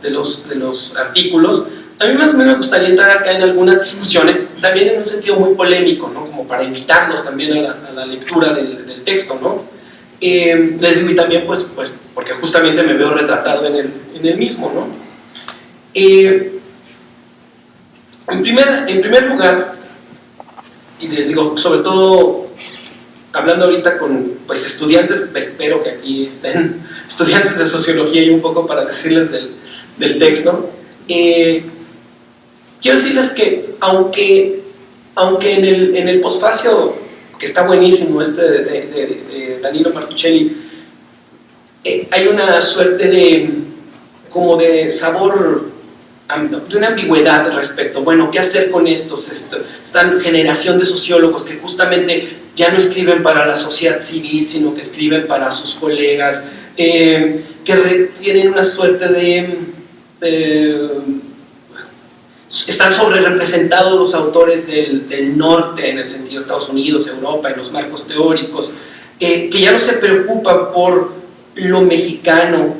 los artículos. A mí más o menos me gustaría entrar acá en algunas discusiones, también en un sentido muy polémico, ¿no? Como para invitarlos también a la lectura del texto, ¿no? Les digo, y también pues porque justamente me veo retratado en el mismo, ¿no? En primer lugar, y les digo, sobre todo hablando ahorita con pues, estudiantes, espero que aquí estén estudiantes de sociología y un poco para decirles del texto, quiero decirles que aunque en el posfacio, que está buenísimo, de Danilo Martuchelli, hay una suerte de sabor, de una ambigüedad respecto, bueno, ¿qué hacer con estos? Esta generación de sociólogos que justamente ya no escriben para la sociedad civil, sino que escriben para sus colegas, que tienen una suerte están sobre representados los autores del norte, en el sentido de Estados Unidos, Europa, en los marcos teóricos, que ya no se preocupan por lo mexicano,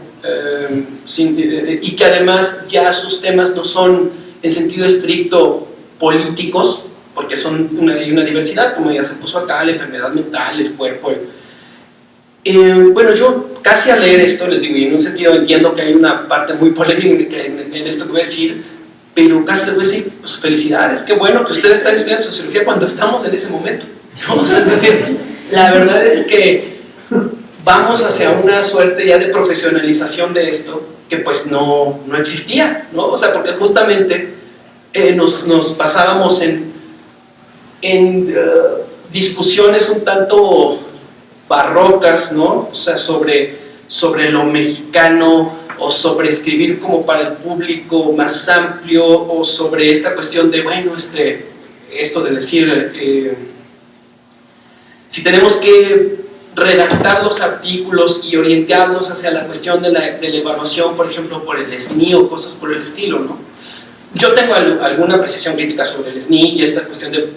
y que además ya sus temas no son en sentido estricto políticos, porque hay una diversidad, como ya se puso acá, la enfermedad mental, el cuerpo. Bueno, yo casi al leer esto, les digo, y en un sentido entiendo que hay una parte muy polémica en esto que voy a decir, pero casi les voy a decir, pues felicidades, qué bueno que ustedes están estudiando sociología cuando estamos en ese momento, ¿no? O sea, es decir, la verdad es que vamos hacia una suerte ya de profesionalización de esto que pues no existía, ¿no? O sea, porque justamente nos pasábamos en discusiones un tanto barrocas, ¿no? O sea, sobre sobre lo mexicano, o sobre escribir como para el público más amplio, o sobre esta cuestión de, bueno, esto de decir, si tenemos que redactar los artículos y orientarlos hacia la cuestión de la evaluación, por ejemplo, por el SNI o cosas por el estilo, ¿no? Yo tengo alguna apreciación crítica sobre el SNI y esta cuestión de,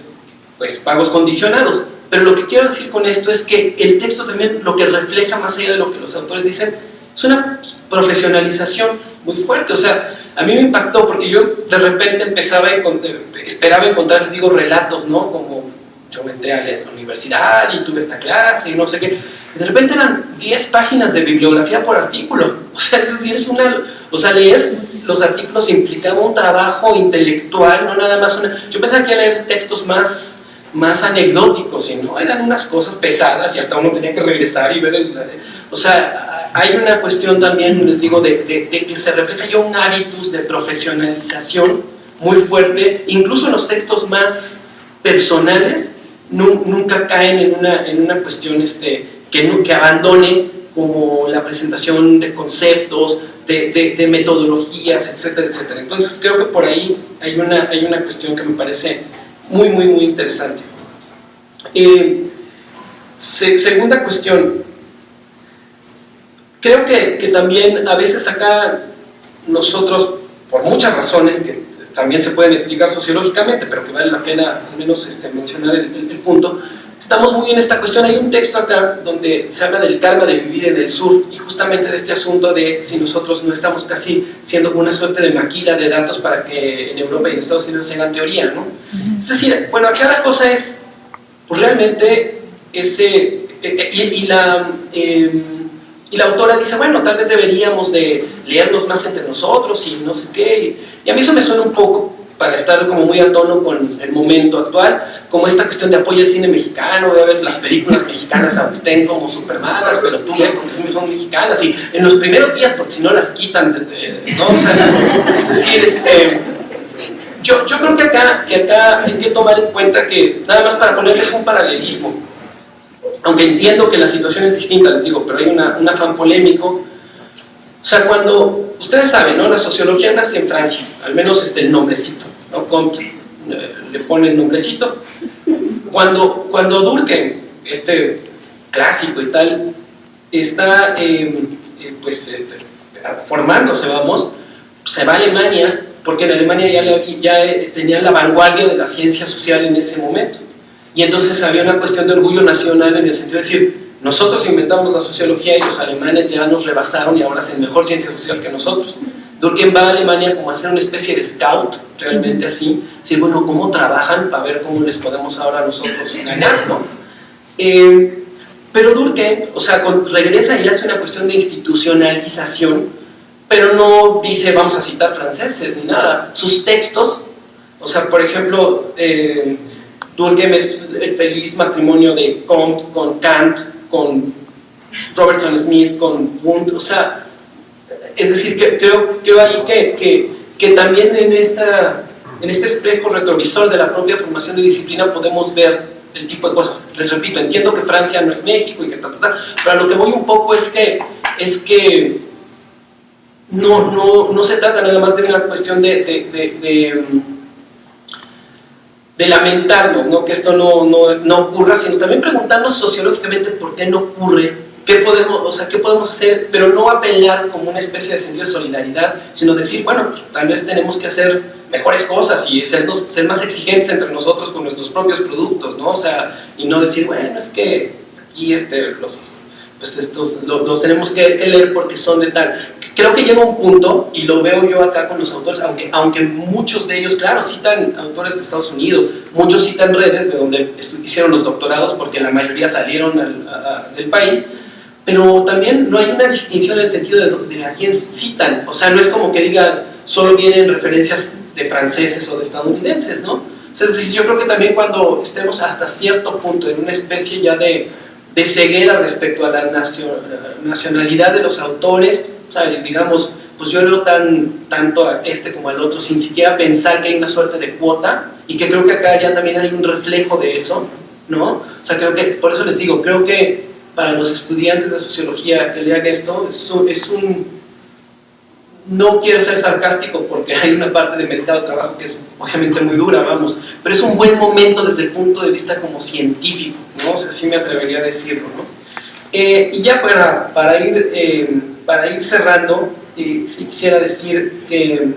pues, pagos condicionados, pero lo que quiero decir con esto es que el texto también lo que refleja, más allá de lo que los autores dicen, es una profesionalización muy fuerte. O sea, a mí me impactó porque yo de repente esperaba encontrar, les digo, relatos, ¿no? Como yo entré a la universidad y tuve esta clase y no sé qué, y de repente eran 10 páginas de bibliografía por artículo. O sea, es decir, leer los artículos implicaba un trabajo intelectual, no nada más yo pensaba que iba a leer textos más anecdóticos, sino eran unas cosas pesadas y hasta uno tenía que regresar y ver o sea, hay una cuestión también, les digo, de que se refleja ya un hábitus de profesionalización muy fuerte, incluso en los textos más personales, nunca caen en una cuestión que abandone como la presentación de conceptos, de metodologías, etcétera, etcétera. Entonces creo que por ahí hay una cuestión que me parece muy, muy, muy interesante. Segunda cuestión, creo que también a veces acá nosotros, por muchas razones que también se pueden explicar sociológicamente, pero que vale la pena al menos mencionar el punto, estamos muy en esta cuestión. Hay un texto acá donde se habla del karma de vivir en el sur y justamente de este asunto de si nosotros no estamos casi siendo una suerte de maquila de datos para que en Europa y en Estados Unidos se hagan teoría, ¿no? Es decir, bueno, acá la cosa es, pues realmente y la autora dice, bueno, tal vez deberíamos de leernos más entre nosotros y no sé qué, y a mí eso me suena un poco, para estar como muy a tono con el momento actual, como esta cuestión de apoyo al cine mexicano, de ver las películas mexicanas, aunque estén como súper malas, pero tú ves porque son mexicanas, y en los primeros días, porque si no las quitan, ¿no? O sea, es decir, yo creo que acá hay que tomar en cuenta que, nada más para ponerles un paralelismo, aunque entiendo que la situación es distinta, les digo, pero hay un afán polémico. O sea, cuando, ustedes saben, ¿no? La sociología nace en Francia, al menos el nombrecito, ¿no? Comte le pone el nombrecito. Cuando Durkheim, clásico y tal, está formándose, vamos, se va a Alemania, porque en Alemania ya tenían la vanguardia de la ciencia social en ese momento. Y entonces había una cuestión de orgullo nacional en el sentido de decir, nosotros inventamos la sociología y los alemanes ya nos rebasaron y ahora hacen mejor ciencia social que nosotros. Durkheim va a Alemania como a hacer una especie de scout, realmente así, decir, bueno, ¿cómo trabajan para ver cómo les podemos ahora nosotros ganar, ¿no? Pero Durkheim, o sea, regresa y hace una cuestión de institucionalización, pero no dice, vamos a citar franceses ni nada. Sus textos, o sea, por ejemplo, Durkheim es el feliz matrimonio de Comte con Kant, con Robertson Smith, con Wundt, o sea, es decir, creo ahí que también en este espejo retrovisor de la propia formación de disciplina podemos ver el tipo de cosas. Les repito, entiendo que Francia no es México y que pero a lo que voy un poco es que no se trata nada más de una cuestión de lamentarnos, ¿no? Que esto no ocurra, sino también preguntarnos sociológicamente por qué no ocurre, qué podemos hacer, pero no apelar como una especie de sentido de solidaridad, sino decir, bueno, pues, tal vez tenemos que hacer mejores cosas y ser más exigentes entre nosotros con nuestros propios productos, ¿no? O sea, y no decir, bueno, es que aquí los tenemos que leer porque son de tal. Creo que llega un punto, y lo veo yo acá con los autores, aunque muchos de ellos, claro, citan autores de Estados Unidos, muchos citan redes de donde hicieron los doctorados, porque la mayoría salieron del país, pero también no hay una distinción en el sentido de a quién citan. O sea, no es como que digas, solo vienen referencias de franceses o de estadounidenses, ¿no? O sea, es decir, yo creo que también cuando estemos hasta cierto punto en una especie ya de ceguera respecto a la nacionalidad de los autores, o sea, digamos, pues yo leo tanto a como al otro sin siquiera pensar que hay una suerte de cuota, y que creo que acá ya también hay un reflejo de eso, ¿no? O sea, creo que, por eso les digo, creo que para los estudiantes de sociología que lean esto, no quiero ser sarcástico porque hay una parte del mercado de trabajo que es obviamente muy dura, vamos, pero es un buen momento desde el punto de vista como científico, ¿no? O sea, sí me atrevería a decirlo, ¿no? Y ya para ir cerrando, sí quisiera decir que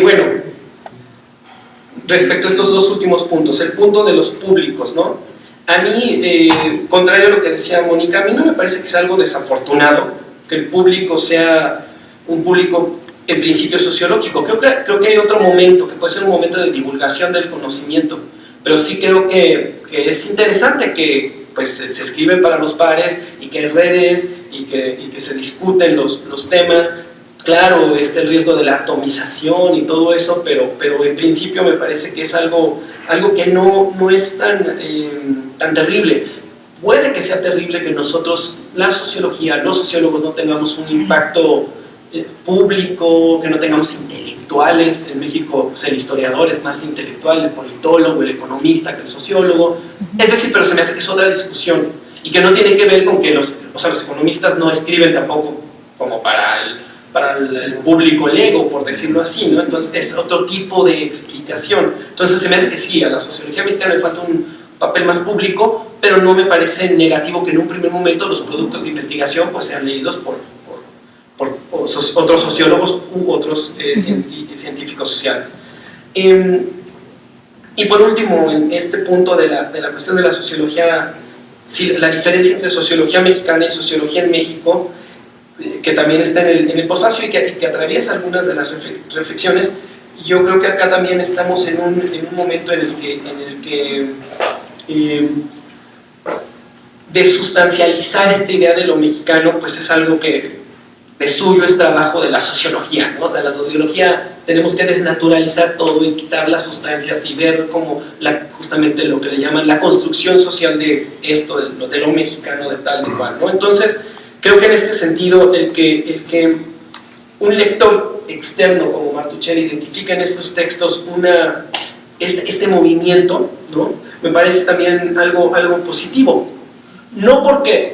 bueno, respecto a estos dos últimos puntos, el punto de los públicos, ¿no? A mí, contrario a lo que decía Mónica, a mí no me parece que sea algo desafortunado que el público sea un público en principio sociológico. Creo que hay otro momento, que puede ser un momento de divulgación del conocimiento, pero sí creo que es interesante que pues, se escribe para los pares y que hay redes y que se discuten los temas. Claro, el riesgo de la atomización y todo eso, pero en principio me parece que es algo que no es tan terrible. Puede que sea terrible que nosotros, la sociología, los sociólogos, no tengamos un impacto público, que no tengamos intelectuales. En México pues, el historiador es más intelectual, el politólogo, el economista que el sociólogo. Es decir, pero se me hace que es otra discusión y que no tiene que ver con que los economistas no escriben tampoco como para el público lego, por decirlo así, ¿no? Entonces es otro tipo de explicación. Entonces se me hace que sí, a la sociología mexicana le falta un papel más público, pero no me parece negativo que en un primer momento los productos de investigación pues, sean leídos por otros sociólogos u otros científicos sociales. Y por último, en este punto de la cuestión de la sociología, sí, la diferencia entre sociología mexicana y sociología en México, que también está en el posfacio y que atraviesa algunas de las reflexiones. Yo creo que acá también estamos en un momento en el que desustancializar esta idea de lo mexicano pues es algo que de suyo es trabajo de la sociología, ¿no? O sea, la sociología tenemos que desnaturalizar todo y quitar las sustancias y ver como justamente lo que le llaman la construcción social de esto, de lo mexicano, de tal y cual, ¿no? Entonces, creo que en este sentido, el que un lector externo como Martuchelli identifique en estos textos este movimiento, ¿no? Me parece también algo positivo. No porque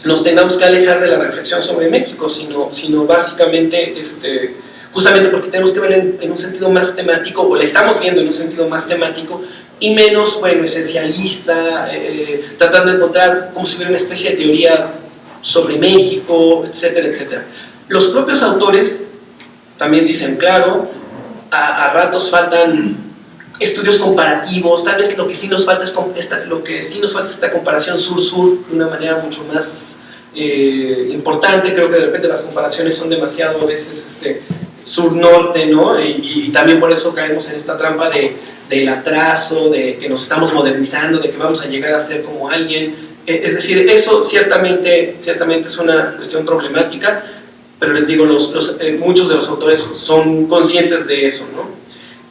nos tengamos que alejar de la reflexión sobre México, sino básicamente justamente porque tenemos que ver en un sentido más temático, o le estamos viendo en un sentido más temático, y menos, bueno, esencialista, tratando de encontrar como si hubiera una especie de teoría sobre México, etcétera, etcétera. Los propios autores también dicen, claro, a ratos faltan estudios comparativos, tal vez lo que sí nos falta es esta comparación sur-sur de una manera mucho más importante. Creo que de repente las comparaciones son demasiado a veces sur-norte, ¿no? Y también por eso caemos en esta trampa del atraso, de que nos estamos modernizando, de que vamos a llegar a ser como alguien. Es decir, eso ciertamente es una cuestión problemática, pero les digo, muchos de los autores son conscientes de eso, ¿no?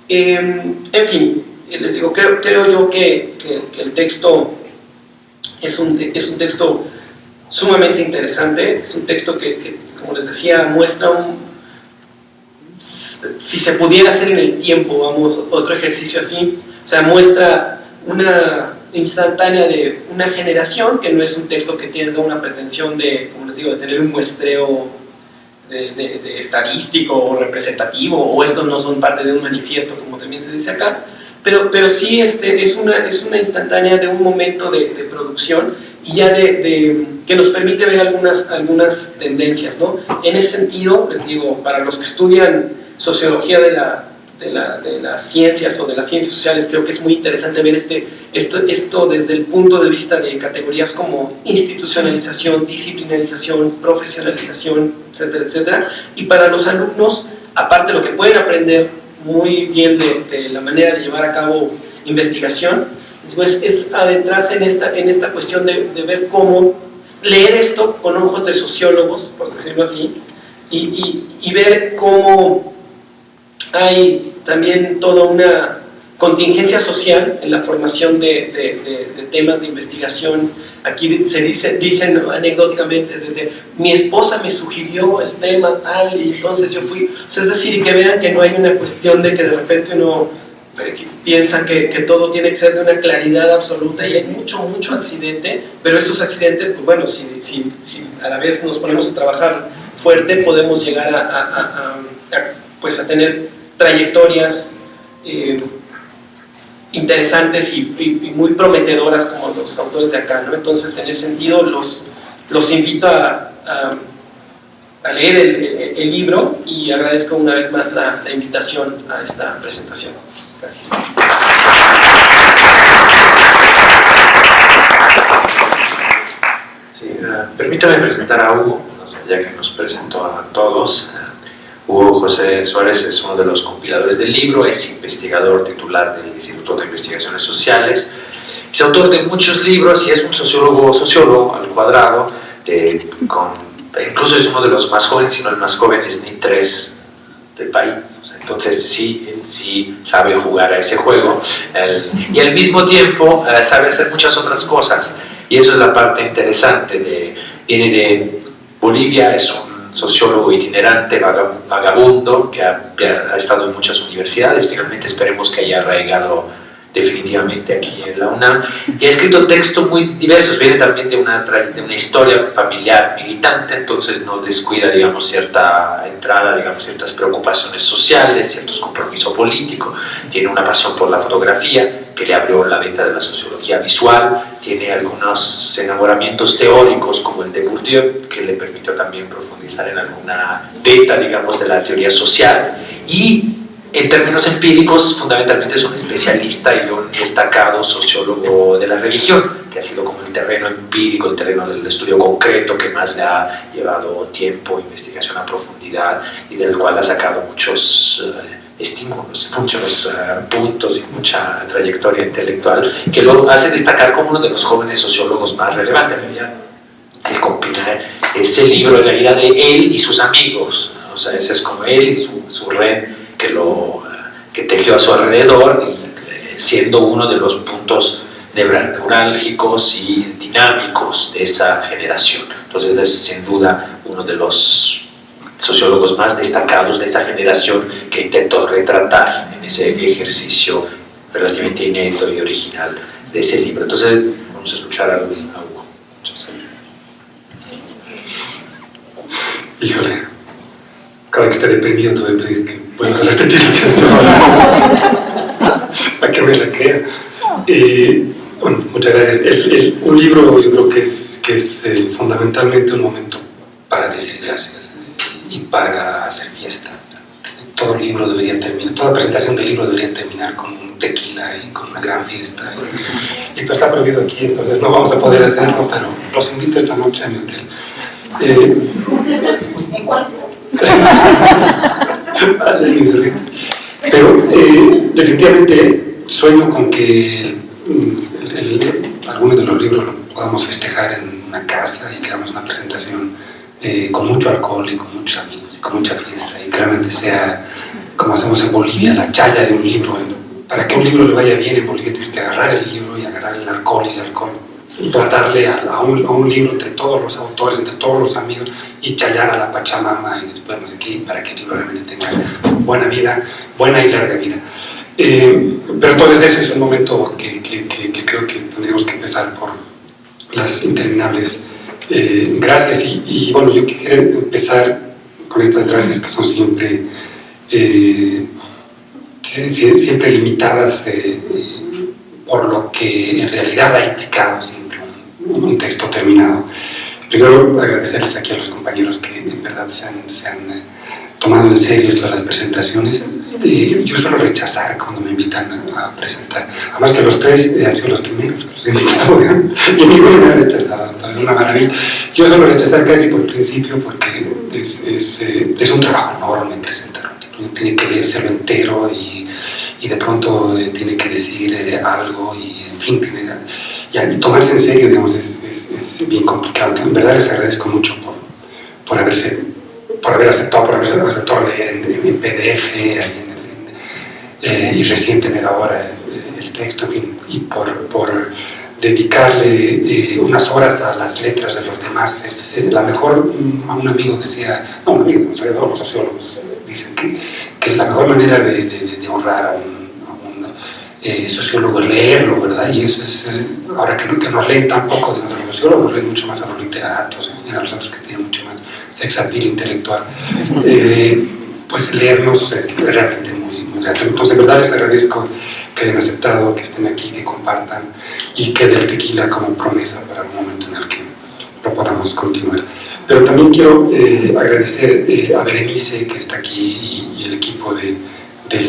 En fin, les digo, creo yo que el texto es un texto sumamente interesante, es un texto que como les decía, muestra si se pudiera hacer en el tiempo, vamos, otro ejercicio así, o sea, muestra una instantánea de una generación, que no es un texto que tenga una pretensión de, como les digo, de tener un muestreo de estadístico o representativo, o estos no son parte de un manifiesto, como también se dice acá, pero sí es una instantánea de un momento de producción y ya que nos permite ver algunas tendencias, ¿no? En ese sentido, les digo, para los que estudian sociología de las ciencias o de las ciencias sociales, creo que es muy interesante ver esto desde el punto de vista de categorías como institucionalización, disciplinarización, profesionalización, etcétera, etcétera. Y para los alumnos, aparte de lo que pueden aprender muy bien de la manera de llevar a cabo investigación, pues es adentrarse en esta cuestión de ver cómo leer esto con ojos de sociólogos, por decirlo así, y ver cómo hay también toda una contingencia social en la formación de temas de investigación. Aquí dicen anecdóticamente, desde mi esposa me sugirió el tema tal y entonces yo fui, o sea, es decir, que vean que no hay una cuestión de que de repente uno piensa que todo tiene que ser de una claridad absoluta y hay mucho accidente, pero esos accidentes, pues bueno, si a la vez nos ponemos a trabajar fuerte, podemos llegar a tener trayectorias interesantes y muy prometedoras como los autores de acá, ¿no? Entonces, en ese sentido, los invito a leer el libro y agradezco una vez más la invitación a esta presentación. Gracias. Sí, permítame presentar a Hugo, ya que nos presentó a todos. Hugo José Suárez es uno de los compiladores del libro, es investigador titular del Instituto de Investigaciones Sociales, es autor de muchos libros y es un sociólogo al cuadrado, incluso es uno de los más jóvenes, si no el más joven, es NIT 3 del país. Entonces sí sabe jugar a ese juego y al mismo tiempo sabe hacer muchas otras cosas, y eso es la parte interesante. Viene de Bolivia, es un sociólogo itinerante, vagabundo, que ha estado en muchas universidades. Finalmente esperemos que haya arraigado definitivamente aquí en la UNAM, y ha escrito textos muy diversos. Viene también de una historia familiar militante, entonces no descuida, digamos, cierta entrada, digamos, ciertas preocupaciones sociales, ciertos compromisos políticos. Tiene una pasión por la fotografía que le abrió la venta de la sociología visual, tiene algunos enamoramientos teóricos como el de Bourdieu, que le permitió también profundizar en alguna beta, digamos, de la teoría social, y en términos empíricos, fundamentalmente es un especialista y un destacado sociólogo de la religión, que ha sido como el terreno empírico, el terreno del estudio concreto que más le ha llevado tiempo, investigación a profundidad, y del cual ha sacado muchos estímulos, muchos puntos y mucha trayectoria intelectual, que lo hace destacar como uno de los jóvenes sociólogos más relevantes. Él compila ese libro en realidad de él y sus amigos, ¿no? O sea, ese es como él y su red que tejió a su alrededor, siendo uno de los puntos neurálgicos y dinámicos de esa generación. Entonces es sin duda uno de los sociólogos más destacados de esa generación que intentó retratar en ese ejercicio relativamente inédito y original de ese libro. Entonces vamos a escuchar a Hugo. Híjole, cada que esté deprimido te voy a pedir que puedas repetir para que me la crea. Bueno, muchas gracias. Un libro yo creo que es fundamentalmente un momento para decir gracias y para hacer fiesta. Todo libro debería terminar, toda presentación del libro debería terminar con un tequila y con una gran fiesta. Y pues está prohibido aquí, entonces no vamos a poder hacerlo, pero los invito esta noche a mi hotel. ¿En cuál estás? Pero definitivamente sueño con que algunos de los libros lo podamos festejar en una casa y que hagamos una presentación con mucho alcohol y con muchos amigos y con mucha fiesta, y que realmente sea como hacemos en Bolivia, la chaya de un libro. Para que un libro le vaya bien en Bolivia tienes que agarrar el libro y agarrar el alcohol y tratarle a un libro entre todos los autores, entre todos los amigos, y chayar a la Pachamama y después no sé qué, para que el libro realmente tenga buena vida, buena y larga vida. Pero entonces ese es un momento que creo que tendríamos que empezar por las interminables gracias, y bueno, yo quisiera empezar con estas gracias que son siempre limitadas por lo que en realidad ha implicado siempre un texto terminado. Primero, agradecerles aquí a los compañeros que en verdad se han tomado en serio esto de las presentaciones. Yo suelo rechazar cuando me invitan a presentar. Además que los tres han sido los primeros que los he invitado, y ninguno me ha rechazado, es una maravilla. Yo suelo rechazar casi por principio, porque es un trabajo enorme presentar un libro. Tiene que leérselo entero y de pronto tiene que decir algo, y en fin, y tomarse en serio, digamos, es bien complicado. Entonces, en verdad les agradezco mucho por haber aceptado leer en PDF y recientemente ahora el texto, en fin, y por dedicarle unas horas a las letras de los demás. Es la mejor, un amigo decía, no, un amigo, todos los sociólogos dicen que la mejor manera de honrar a sociólogos leerlo, ¿verdad? Y eso es, ahora que nos leen tan poco, digamos, los sociólogos leen mucho más a los literatos, en fin, a los otros que tienen mucho más sex appeal intelectual, pues leernos realmente muy grato. Entonces, de verdad les agradezco que hayan aceptado, que estén aquí, que compartan y que del tequila como promesa para un momento en el que lo podamos continuar. Pero también quiero agradecer a Berenice, que está aquí, y el equipo del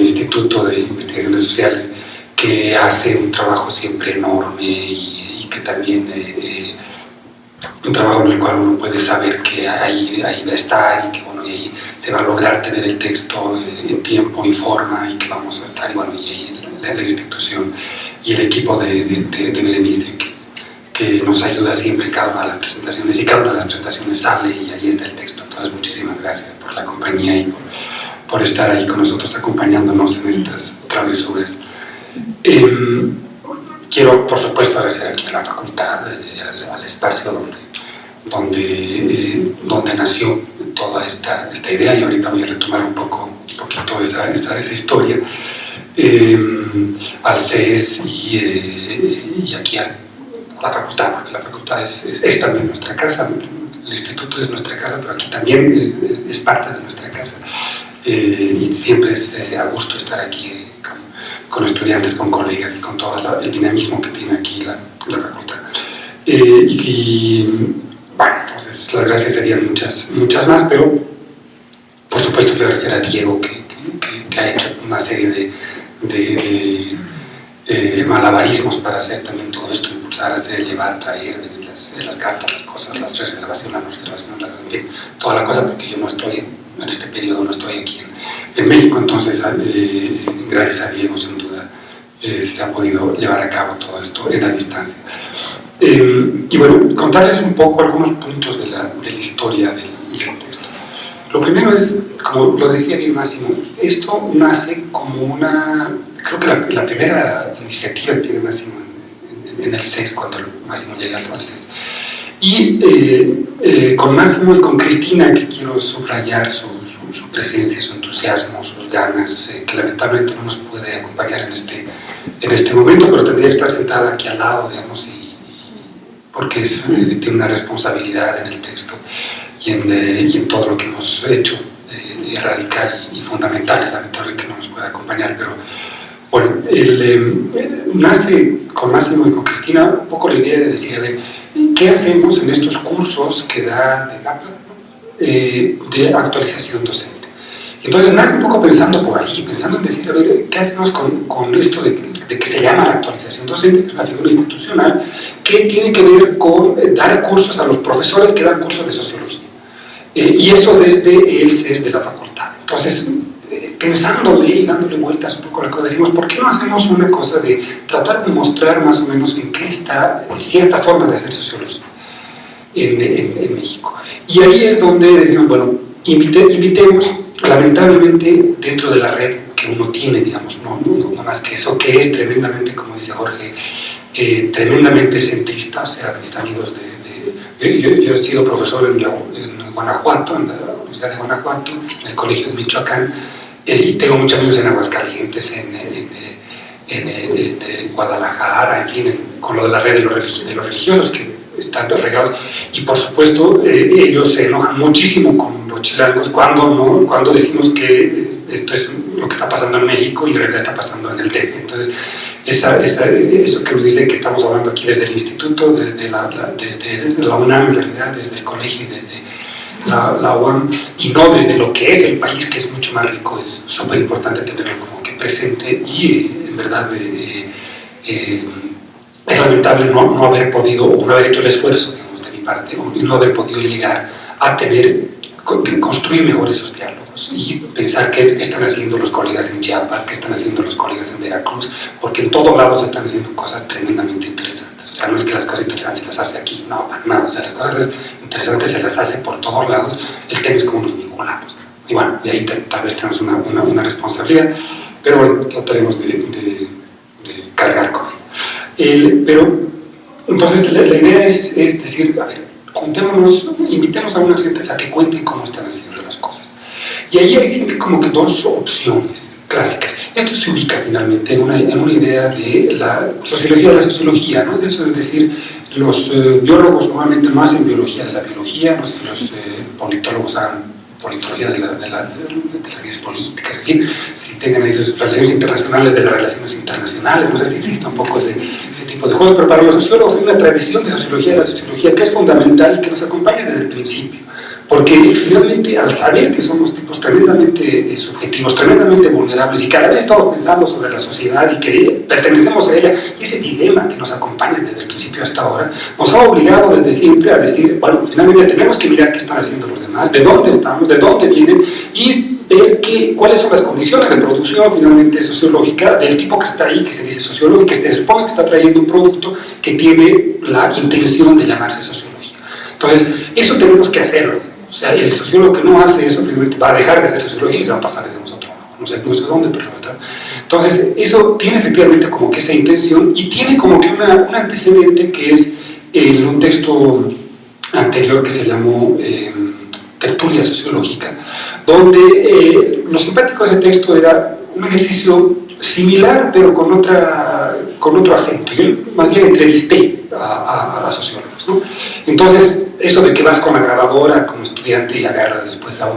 Instituto de Investigaciones Sociales, que hace un trabajo siempre enorme y que también un trabajo en el cual uno puede saber que ahí va a estar y que bueno, y ahí se va a lograr tener el texto en tiempo y forma y que vamos a estar, y bueno, y ahí la institución y el equipo de Berenice que nos ayuda siempre en cada una de las presentaciones, y cada una de las presentaciones sale y ahí está el texto. Entonces muchísimas gracias por la compañía y por estar ahí con nosotros acompañándonos en estas travesuras. Quiero por supuesto agradecer aquí a la facultad, al espacio donde nació toda esta idea, y ahorita voy a retomar un poquito esa historia, al CES y aquí a la facultad, porque la facultad es también nuestra casa, el instituto es nuestra casa, pero aquí también es parte de nuestra casa, y siempre es a gusto estar aquí con estudiantes, con colegas y con todo el dinamismo que tiene aquí la facultad. Bueno, entonces las gracias serían muchas más, pero por supuesto quiero agradecer a Diego que ha hecho una serie de malabarismos para hacer también todo esto, impulsar, hacer, llevar, traer las cartas, las cosas, las reservaciones, en fin, toda la cosa, porque yo no estoy en este periodo, no estoy aquí en México, entonces gracias a Diego sin duda se ha podido llevar a cabo todo esto en la distancia. Y bueno, contarles un poco algunos puntos de la historia del texto. Lo primero es, como lo decía bien Máximo, esto nace como creo que la primera iniciativa que tiene Máximo en el CES, cuando Máximo llega al CES. Y con Máximo y con Cristina, que quiero subrayar su presencia, su entusiasmo, sus ganas, que lamentablemente no nos puede acompañar en este momento, pero tendría que estar sentada aquí al lado, digamos, porque tiene una responsabilidad en el texto y en todo lo que hemos hecho, radical y fundamental, y lamentable que no nos pueda acompañar, pero bueno, nace con Máximo y con Cristina un poco la idea de decir, a ver, ¿qué hacemos en estos cursos que da de actualización docente? Entonces nace un poco pensando por ahí, pensando en decir, a ver, ¿qué hacemos con esto de que se llama la actualización docente, que es una figura institucional, que tiene que ver con dar cursos a los profesores que dan cursos de sociología? Y eso desde el CES de la facultad. Entonces, pensándole y dándole vueltas un poco a la cosa, decimos, ¿por qué no hacemos una cosa de tratar de mostrar más o menos en qué está cierta forma de hacer sociología en México? Y ahí es donde decimos, bueno, invitemos, lamentablemente, dentro de la red que uno tiene, digamos, no más que eso, que es tremendamente, como dice Jorge, tremendamente centrista. O sea, mis amigos yo he sido profesor en Guanajuato, en la Universidad de Guanajuato, en el Colegio de Michoacán, y tengo muchos amigos en Aguascalientes, en Guadalajara, en fin, con lo de la red de los religiosos que están regados, y por supuesto ellos se enojan muchísimo con los chilangos cuando decimos que esto es lo que está pasando en México y en realidad está pasando en el DF. Entonces eso que nos dice que estamos hablando aquí desde el instituto, desde la UNAM en realidad, desde el colegio y desde la UAM, y no desde lo que es el país, que es mucho más rico, es súper importante tenerlo como que presente. Y en verdad es lamentable no haber podido, o no haber hecho el esfuerzo, digamos, de mi parte, o no haber podido llegar a construir mejor esos diálogos y pensar qué están haciendo los colegas en Chiapas, qué están haciendo los colegas en Veracruz, porque en todos lados se están haciendo cosas tremendamente interesantes. O sea, no es que las cosas interesantes las hace aquí, no, para nada. O sea, las cosas interesantes se las hace por todos lados. El tema es cómo nos vinculamos. Y bueno, de ahí tal vez tenemos una responsabilidad, pero bueno, trataremos de cargar con ello. Pero entonces la idea es decir, a ver, juntémonos, invitemos a unas gentes a que cuenten cómo están haciendo las cosas. Y ahí hay siempre como que dos opciones. clásicas. Esto se ubica finalmente en una idea de la sociología, ¿no? De eso es decir, los biólogos normalmente no hacen biología de la biología, no sé si los politólogos hagan politología de las ciencias políticas, en fin, si tengan esas relaciones internacionales de las relaciones internacionales, no sé si existe un poco ese tipo de juegos, pero para los sociólogos hay una tradición de sociología de la sociología que es fundamental y que nos acompaña desde el principio. Porque finalmente, al saber que somos tipos tremendamente subjetivos, tremendamente vulnerables, y cada vez estamos pensando sobre la sociedad y que pertenecemos a ella, ese dilema que nos acompaña desde el principio hasta ahora, nos ha obligado desde siempre a decir, bueno, finalmente tenemos que mirar qué están haciendo los demás, de dónde estamos, de dónde vienen, y ver cuáles son las condiciones de producción finalmente sociológica del tipo que está ahí, que se dice sociólogo, y que se supone que está trayendo un producto que tiene la intención de llamarse sociología. Entonces, eso tenemos que hacerlo. O sea, el sociólogo que no hace eso finalmente va a dejar de hacer sociología y se va a pasar de nosotros. No sé dónde, pero la verdad. Entonces, eso tiene efectivamente como que esa intención y tiene como que un antecedente que es un texto anterior que se llamó Tertulia Sociológica, donde lo simpático de ese texto era un ejercicio similar, pero con otro acento. Yo más bien entrevisté a sociólogos, ¿no? Entonces, eso de que vas con la grabadora como estudiante y agarras después a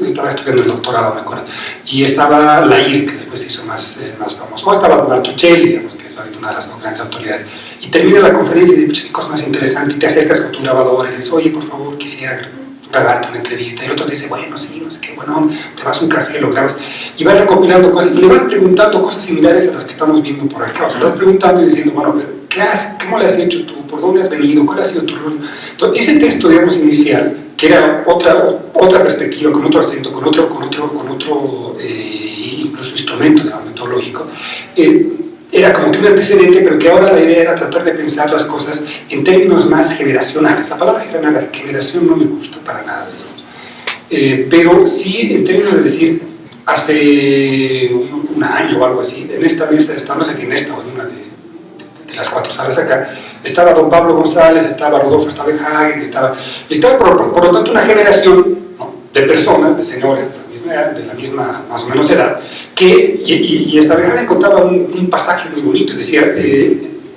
estaba estudiando el doctorado, me acuerdo, y estaba Lair, que después se hizo más famoso, o estaba Martuchelli, digamos, que es ahorita una de las grandes autoridades, y termina la conferencia y dices, cosas más interesantes, y te acercas con tu grabadora y dices, oye, por favor, quisiera grabarte una entrevista, y el otro dice, bueno, sí, no sé qué, bueno, te vas a un café, lo grabas, y vas recopilando cosas, y le vas preguntando cosas similares a las que estamos viendo por acá, o sea, vas preguntando y diciendo, bueno, ¿qué haces? ¿Cómo le has hecho tú? ¿Por dónde has venido? ¿Cuál ha sido tu rol? Entonces, ese texto, digamos, inicial, que era otra perspectiva, con otro acento, con otro incluso instrumento metodológico, era como que un antecedente, pero que ahora la idea era tratar de pensar las cosas en términos más generacionales. La palabra generación no me gusta para nada, digamos. Pero sí en términos de decir, hace un año o algo así, en esta mesa, no sé si en esta o en una de las 4 salas acá, estaba don Pablo González, estaba Rodolfo Stavenhagen, estaba por lo tanto una generación, ¿no?, de personas, de señores de la misma más o menos edad, que, y Stavenhagen contaba un pasaje muy bonito, y decía,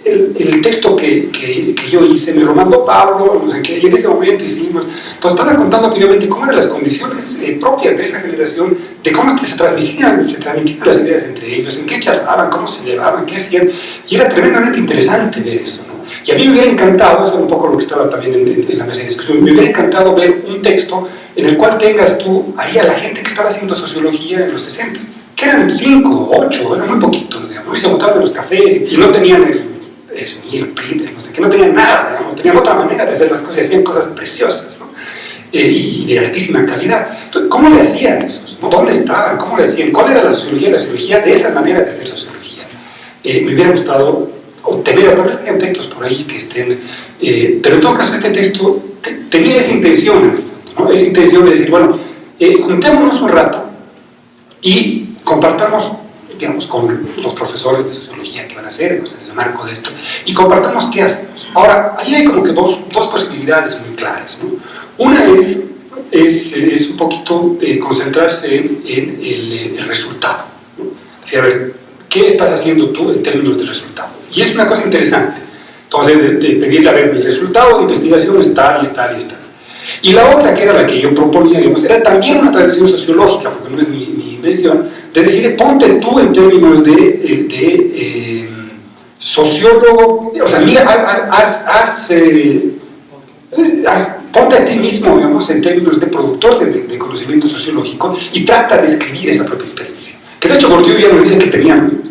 el texto que yo hice me lo mandó Pablo, no sé qué, y en ese momento hicimos, entonces estaba contando finalmente cómo eran las condiciones propias de esa generación, de cómo se transmitían las ideas entre ellos, en qué charlaban, cómo se llevaban, qué hacían, y era tremendamente interesante ver eso, ¿no? Y a mí me hubiera encantado, eso es un poco lo que estaba también en la mesa de discusión, me hubiera encantado ver un texto en el cual tengas tú ahí a la gente que estaba haciendo sociología en los 60, que eran 5, 8, eran muy poquitos, digamos, y se botaban en los cafés y no tenían el print, no sé, que no tenían nada, digamos, tenían otra manera de hacer las cosas y hacían cosas preciosas, ¿no? Y de altísima calidad. Entonces, ¿cómo le hacían esos? ¿No? ¿Dónde estaban? ¿Cómo le hacían? ¿Cuál era la sociología de esa manera de hacer sociología? Me hubiera gustado obtener, tal vez hayan textos por ahí que estén, pero en todo caso este texto tenía esa intención, en el fondo, ¿no? Esa intención de decir, bueno, juntémonos un rato y compartamos, digamos, con los profesores de sociología que van a hacer en el marco de esto, y compartamos qué hacemos. Ahora, ahí hay como que dos posibilidades muy claras, ¿no? Una es un poquito concentrarse en el resultado, ¿no? O sea, a ver, ¿qué estás haciendo tú en términos de resultado? Y es una cosa interesante. Entonces, de pedirle, a ver, el resultado de investigación es tal y tal y tal. Y la otra, que era la que yo proponía, digamos, era también una tradición sociológica, porque no es mi invención, de decir, ponte tú en términos de sociólogo, o sea, mira, ponte a ti mismo, digamos, en términos de productor de conocimiento sociológico y trata de escribir esa propia experiencia. Que de hecho Bourdieu ya nos dice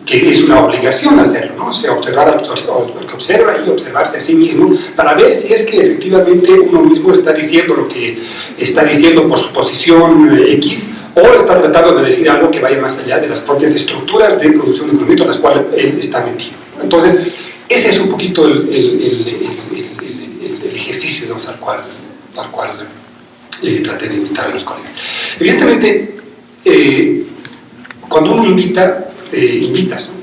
que es una obligación hacerlo, ¿no? O sea, observar al que observa y observarse a sí mismo para ver si es que efectivamente uno mismo está diciendo lo que está diciendo por su posición X, o está tratando de decir algo que vaya más allá de las propias estructuras de producción de conocimiento en las cuales él está metido. Entonces, ese es un poquito el ejercicio, digamos, al cual traté de invitar a los colegas. Evidentemente, cuando uno invitas, ¿no?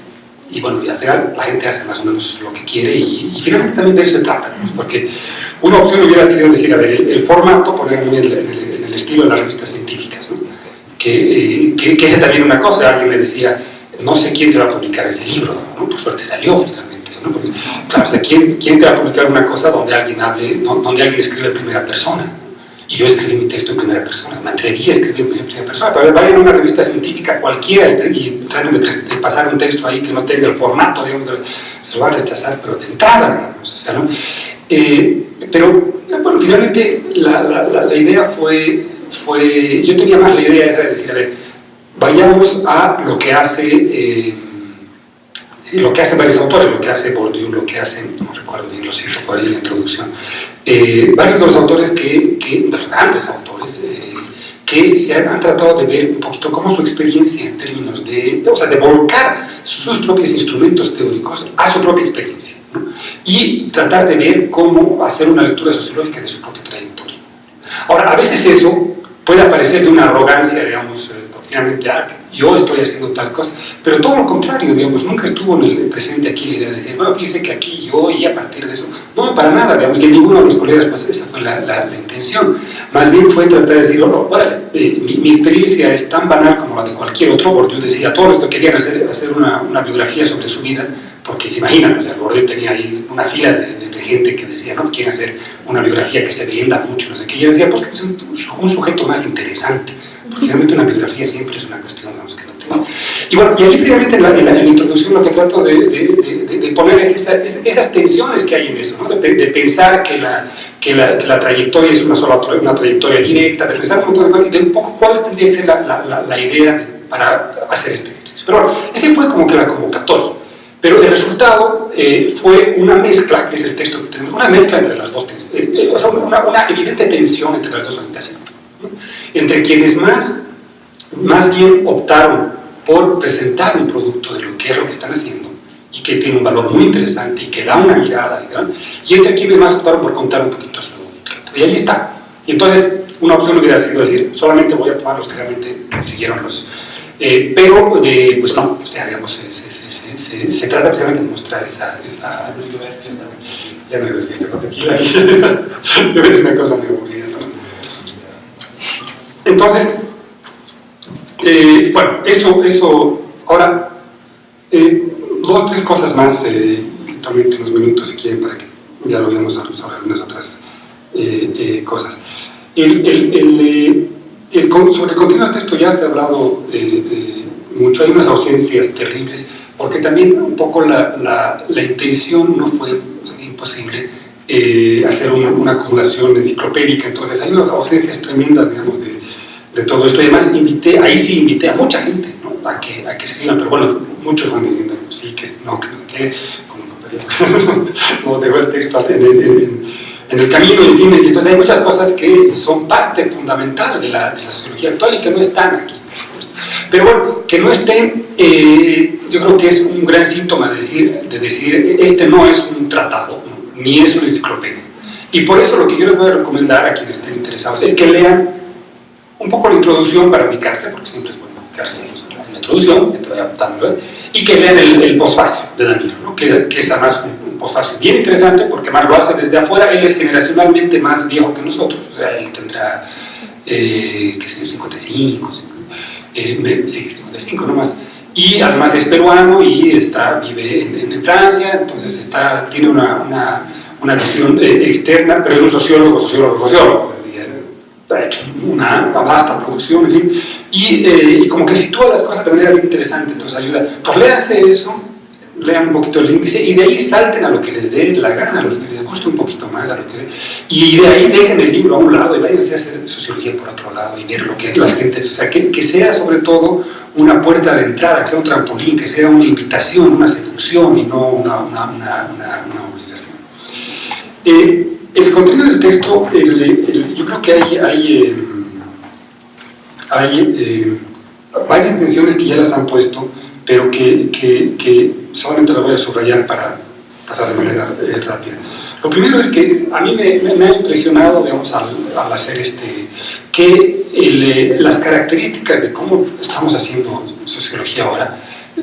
Y bueno, y al final la gente hace más o menos lo que quiere y finalmente también de eso se trata, ¿no? Porque una opción hubiera sido decir, a ver, el formato, ponerlo en el estilo de las revistas científicas, ¿no? ese también es una cosa. Alguien me decía, no sé quién te va a publicar ese libro, ¿no? Por suerte salió finalmente, ¿no? Porque, claro, o sea, ¿quién te va a publicar una cosa donde alguien hable, donde alguien escribe en primera persona? Y yo escribí mi texto en primera persona, me atreví a escribir en primera persona. Pero vayan a una revista científica cualquiera y traten de pasar un texto ahí que no tenga el formato, digamos, se lo van a rechazar, pero de entrada, digamos, o sea, ¿no? Pero, bueno, finalmente la idea fue, yo tenía más la idea esa de decir, a ver, vayamos a lo que hacen varios autores, lo que hace Bourdieu, lo que hacen, no recuerdo bien, lo siento por ahí en la introducción, varios de los autores de los grandes autores, que se han tratado de ver un poquito cómo su experiencia en términos de volcar sus propios instrumentos teóricos a su propia experiencia, ¿no? Y tratar de ver cómo hacer una lectura sociológica de su propia trayectoria. Ahora, a veces eso puede aparecer de una arrogancia, digamos, finalmente, yo estoy haciendo tal cosa, pero todo lo contrario, digamos, nunca estuvo en el presente aquí la idea de decir, bueno, fíjese que aquí yo, y a partir de eso, no, para nada, digamos, que ninguno de los colegas, pues esa fue la intención. Más bien fue tratar de decir, bueno, mi experiencia es tan banal como la de cualquier otro. Bourdieu decía, todos los que querían hacer una biografía sobre su vida, porque se imaginan, o sea, Bourdieu tenía ahí una fila de gente que decía, no, quieren hacer una biografía que se venda mucho, no sé qué, y yo decía, pues que es un sujeto más interesante, porque realmente una biografía siempre es una cuestión, digamos, que no tengo. Y bueno, y ahí previamente en la introducción lo que trato de poner es esas tensiones que hay en eso, ¿no? De pensar que la trayectoria es una trayectoria directa, de pensar un montón de cosas, y de un poco cuál tendría que ser la idea para hacer este ejercicio. Pero bueno, ese fue como que la convocatoria. Pero el resultado fue una mezcla, que es el texto que tenemos, una mezcla entre las dos, o sea, una evidente tensión entre las dos orientaciones, ¿no? Entre quienes más bien optaron por presentar un producto de lo que es lo que están haciendo y que tiene un valor muy interesante y que da una mirada, digamos, y entre quienes más optaron por contar un poquito su relato. Y ahí está. Y entonces, una opción hubiera sido decir, solamente voy a tomar los que realmente siguieron los... pero, pues no, o sea, digamos, se trata precisamente de mostrar esa ya me doy fiesta con tequila, es una cosa muy aburrida, ¿no? Entonces, bueno, eso, ahora, 2 o 3 cosas más, también unos minutos si quieren para que ya lo veamos sobre algunas otras cosas. Sobre el contenido del texto ya se ha hablado mucho, hay unas ausencias terribles, porque también un poco la intención no fue, o sea, imposible hacer una acumulación enciclopédica, entonces hay unas ausencias tremendas, digamos, de todo esto. Y además ahí sí invité a mucha gente, ¿no? a que escriban, pero bueno, muchos van diciendo sí, que no, como dejó el texto en el camino, en fin, entonces hay muchas cosas que son parte fundamental de la sociología actual y que no están aquí, por supuesto. Pero bueno, que no estén, yo creo que es un gran síntoma de decir este no es un tratado, ¿no? Ni es una enciclopedia. Y por eso lo que yo les voy a recomendar a quienes estén interesados es que lean un poco la introducción para ubicarse, porque siempre es bueno ubicarse en la introducción, que te vaya adaptando, y que lean el postfacio de Danilo, ¿no? que es además un postfacio bien interesante, porque más lo hace desde afuera. Él es generacionalmente más viejo que nosotros, o sea, él tendrá, qué sé yo, 55, sí, 55 nomás, y además es peruano y vive en Francia, entonces tiene una visión externa, pero es un sociólogo, ha hecho una vasta producción, en fin, y como que sitúa las cosas de manera muy interesante, entonces ayuda. Pues léanse eso, lean un poquito el índice y de ahí salten a lo que les dé la gana, a los que les guste un poquito más, y de ahí dejen el libro a un lado y váyanse a hacer sociología por otro lado y ver lo que las gentes, o sea, que sea sobre todo una puerta de entrada, que sea un trampolín, que sea una invitación, una seducción y no una obligación. El contenido del texto, yo creo que hay varias tensiones que ya las han puesto, pero que solamente las voy a subrayar para pasar de manera rápida. Lo primero es que a mí me ha impresionado, digamos, al hacer que las características de cómo estamos haciendo sociología ahora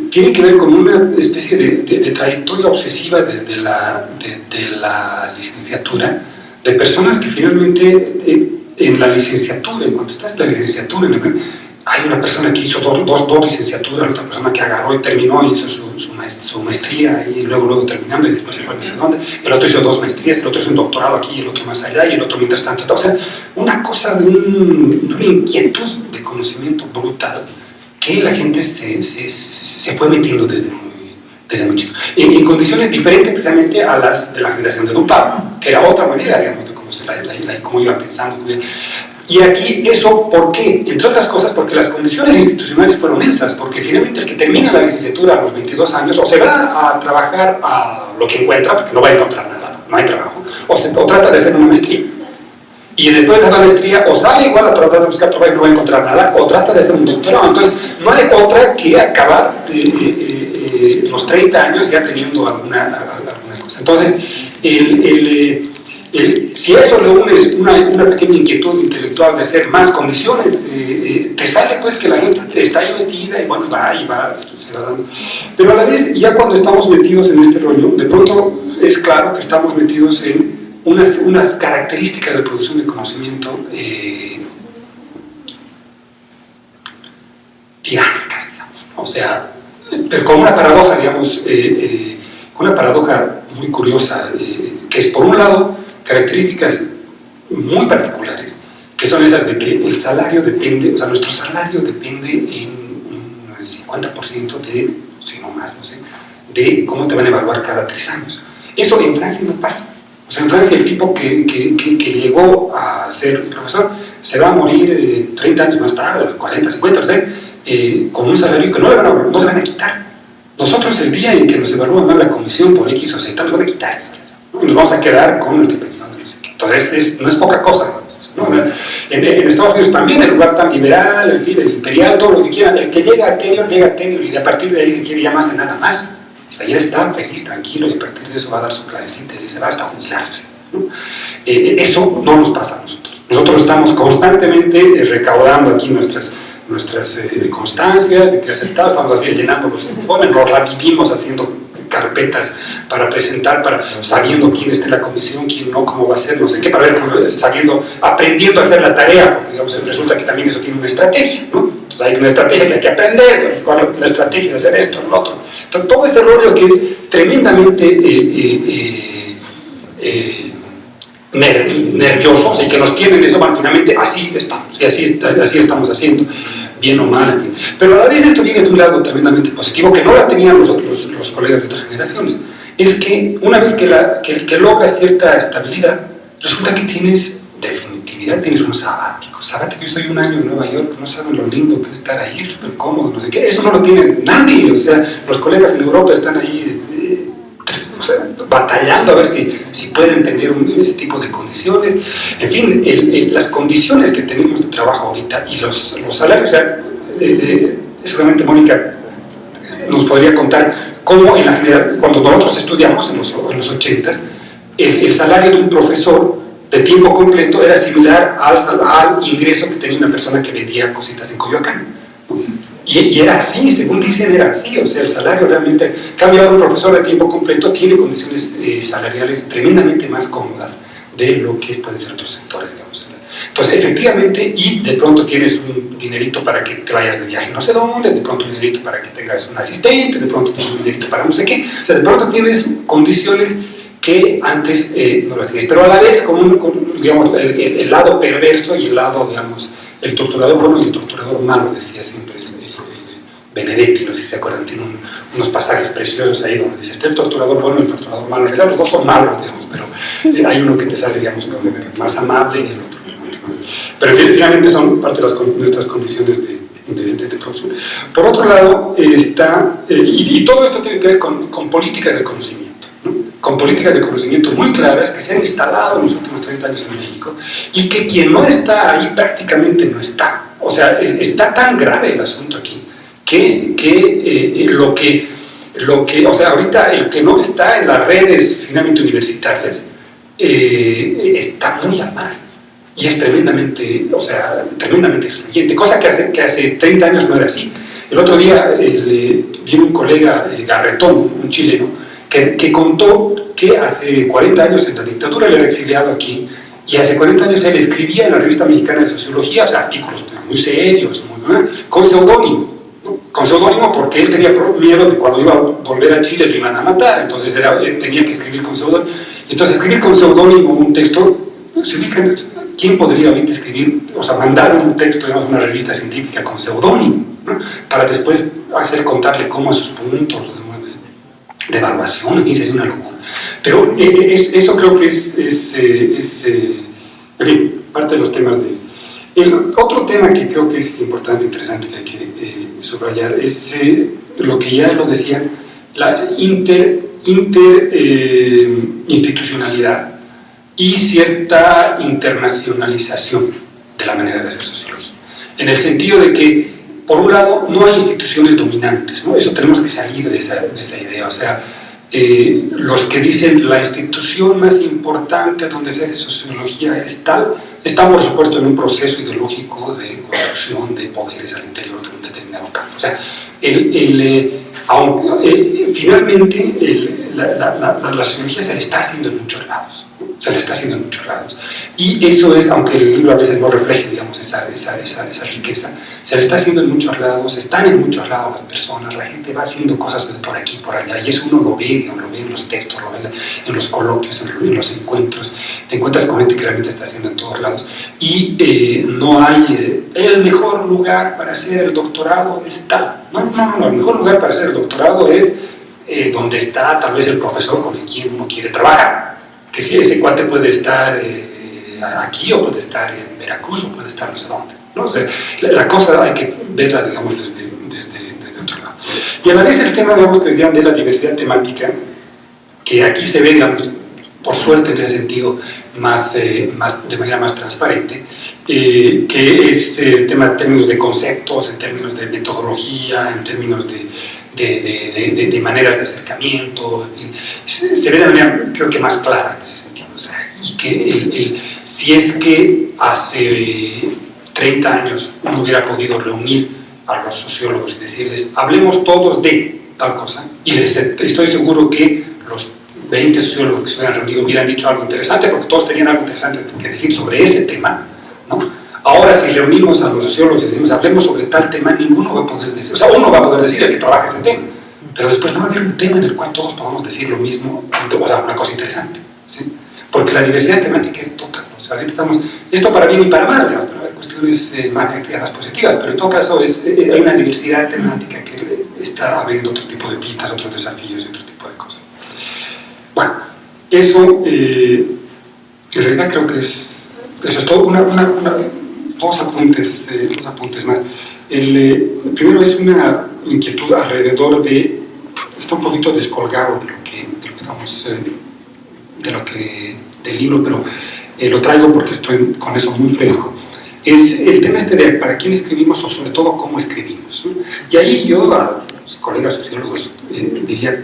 tiene que ver con una especie de trayectoria obsesiva desde la licenciatura, de personas que finalmente en la licenciatura, en cuanto estás en la licenciatura, hay una persona que hizo dos licenciaturas, otra persona que agarró y terminó y hizo su maestría y luego terminando y después se fue a no sé dónde, el otro hizo 2 maestrías, el otro hizo un doctorado aquí y el otro más allá y el otro mientras tanto. O sea, una cosa de una inquietud de conocimiento brutal que la gente se fue metiendo desde muy chico. En condiciones diferentes precisamente a las de la generación de Don Pablo, que era otra manera, digamos, de cómo iba pensando. Y aquí eso, ¿por qué? Entre otras cosas porque las condiciones institucionales fueron esas, porque finalmente el que termina la licenciatura a los 22 años o se va a trabajar a lo que encuentra, porque no va a encontrar nada, no hay trabajo, o trata de hacer una maestría. Y después de la maestría o sale igual a tratar de buscar trabajo y no va a encontrar nada, o trata de hacer un doctorado. Entonces no hay otra que acabar los 30 años ya teniendo alguna cosa. Entonces, si a eso le unes una pequeña inquietud intelectual de hacer más condiciones, te sale pues que la gente está ahí metida y bueno, se va dando. Pero a la vez, ya cuando estamos metidos en este rollo, de pronto es claro que estamos metidos en unas características de producción de conocimiento dinámicas, digamos. O sea, pero con una paradoja, digamos, con una paradoja muy curiosa, que es por un lado características muy particulares, que son esas de que el salario depende, o sea, nuestro salario depende en un 50% de, si no más, no sé, de cómo te van a evaluar cada 3 años. Eso en Francia no pasa. O sea, en Francia el tipo que llegó a ser profesor se va a morir 30 años más tarde, 40, 50, no sé, con un salario que no le van a quitar. Nosotros el día en que nos evalúa mal la comisión por X o Z, nos van a quitar eso. Y nos vamos a quedar con nuestra pensión. Entonces no es poca cosa, ¿no? En Estados Unidos también, el lugar tan liberal, en fin, el imperial, todo lo que quieran, el que llega a tenure y a partir de ahí se quiere ya más de nada más. O sea, ya está feliz, tranquilo, y a partir de eso va a dar su clasecita y se va hasta jubilarse, ¿no? Eso no nos pasa a nosotros. Nosotros estamos constantemente recaudando aquí nuestras constancias de que has estado, estamos así llenando los informes, nos revivimos haciendo carpetas para presentar, sabiendo quién está en la comisión, quién no, cómo va a ser, no sé qué, para ver, aprendiendo a hacer la tarea, porque digamos, resulta que también eso tiene una estrategia, ¿no? Entonces hay una estrategia que hay que aprender, cuál es la estrategia de hacer esto, lo otro. Entonces todo este rollo que es tremendamente nerviosos y que nos tienen eso, bueno, finalmente así estamos, y así estamos haciendo, bien o mal, en fin. Pero a la vez esto viene de un lado tremendamente positivo, que no la tenían los colegas de otras generaciones, es que una vez que logras cierta estabilidad, resulta que tienes definitividad, tienes un sabático. Yo estoy 1 año en Nueva York, no saben lo lindo que es estar ahí, súper cómodo, no sé qué, eso no lo tiene nadie, o sea, los colegas en Europa están ahí, o sea, batallando a ver si pueden tener ese tipo de condiciones. En fin, las condiciones que tenemos de trabajo ahorita y los salarios, o sea, seguramente Mónica nos podría contar cómo en la general, cuando nosotros estudiamos en los 80s, el salario de un profesor de tiempo completo era similar al ingreso que tenía una persona que vendía cositas en Coyoacán. Y era así, según dicen, era así. O sea, el salario realmente cambia. Un profesor de tiempo completo tiene condiciones salariales tremendamente más cómodas de lo que pueden ser otros sectores, digamos. Entonces, efectivamente, y de pronto tienes un dinerito para que te vayas de viaje no sé dónde, de pronto un dinerito para que tengas un asistente, de pronto tienes un dinerito para no sé qué. O sea, de pronto tienes condiciones que antes no las tienes. Pero a la vez, digamos, el lado perverso y el lado, digamos, el torturador bueno y el torturador malo, decía siempre Benedetti, no sé si se acuerdan, tiene unos pasajes preciosos ahí donde dice, está el torturador bueno y el torturador malo. En realidad los dos son malos, digamos, pero hay uno que te sale, digamos, más amable y el otro más. Pero finalmente son parte de nuestras condiciones de producción. Por otro lado, está, y todo esto tiene que ver con políticas de conocimiento, ¿no? Con políticas de conocimiento muy claras que se han instalado en los últimos 30 años en México y que quien no está ahí prácticamente no está. O sea, está tan grave el asunto aquí que o sea, ahorita el que no está en las redes finalmente universitarias está muy al margen y es tremendamente excluyente, cosa que hace 30 años no era así. El otro día vino un colega, Garretón, un chileno, que contó que hace 40 años en la dictadura él era exiliado aquí y hace 40 años él escribía en la Revista Mexicana de Sociología, o sea, artículos muy serios, con seudónimo. ¿No? Con seudónimo porque él tenía miedo de cuando iba a volver a Chile lo iban a matar, entonces él tenía que escribir con seudónimo. Entonces escribir con seudónimo un texto, ¿quién podría ahorita escribir, o sea, mandar un texto, digamos, a una revista científica con seudónimo, ¿no? Para después contarle cómo esos puntos de evaluación, en fin, sería una locura. Pero eso creo que en fin, parte de los temas de... El otro tema que creo que es importante, interesante, que hay que subrayar, es lo que ya lo decía, la institucionalidad y cierta internacionalización de la manera de hacer sociología. En el sentido de que, por un lado, no hay instituciones dominantes, ¿no? Eso tenemos que salir de esa idea, o sea, los que dicen la institución más importante donde se hace sociología es tal, estamos, por supuesto, en un proceso ideológico de construcción de poderes al interior de un determinado campo. O sea, finalmente la sociología se le está haciendo en muchos lados. Se le está haciendo en muchos lados. Y eso es, aunque el libro a veces no refleje, digamos, esa riqueza, se le está haciendo en muchos lados, están en muchos lados las personas, la gente va haciendo cosas por aquí, por allá, y eso uno lo ve, digamos, lo ve en los textos, lo ve en los coloquios, en los encuentros, te encuentras con gente que realmente está haciendo en todos lados, y no hay, el mejor lugar para hacer el doctorado es tal, no, el mejor lugar para hacer el doctorado es donde está tal vez el profesor con el quien uno quiere trabajar, que si ese cuate puede estar aquí o puede estar en Veracruz o puede estar no sé dónde, ¿no? O sea, la cosa hay que verla, digamos, desde otro lado. Y a la vez el tema, digamos, que decían de la diversidad temática, que aquí se ve, digamos, por suerte en ese sentido, de manera más transparente, que es el tema en términos de conceptos, en términos de metodología, en términos de maneras de acercamiento, en fin, se ve de manera, creo que más clara en ese sentido. O sea, y que si es que hace 30 años uno hubiera podido reunir a los sociólogos y decirles, hablemos todos de tal cosa, y estoy seguro que los 20 sociólogos que se hubieran reunido hubieran dicho algo interesante, porque todos tenían algo interesante que decir sobre ese tema, ¿no? Ahora, si reunimos a los sociólogos y decimos, hablemos sobre tal tema, ninguno va a poder decir, o sea, uno va a poder decir el que trabaja ese tema, pero después no va a haber un tema en el cual todos podamos decir lo mismo, o sea, una cosa interesante, ¿sí? Porque la diversidad temática es total, o sea, ahorita estamos, esto para bien y para mal, digamos, pero hay cuestiones más negativas, positivas, pero en todo caso hay una diversidad temática que está abriendo otro tipo de pistas, otros desafíos y otro tipo de cosas. Bueno, eso, en realidad creo que eso es todo. Dos apuntes más. El primero es una inquietud alrededor está un poquito descolgado del libro, pero lo traigo porque estoy con eso muy fresco. Es el tema de para quién escribimos o sobre todo cómo escribimos, ¿no? Y ahí yo a los colegas sociólogos diría,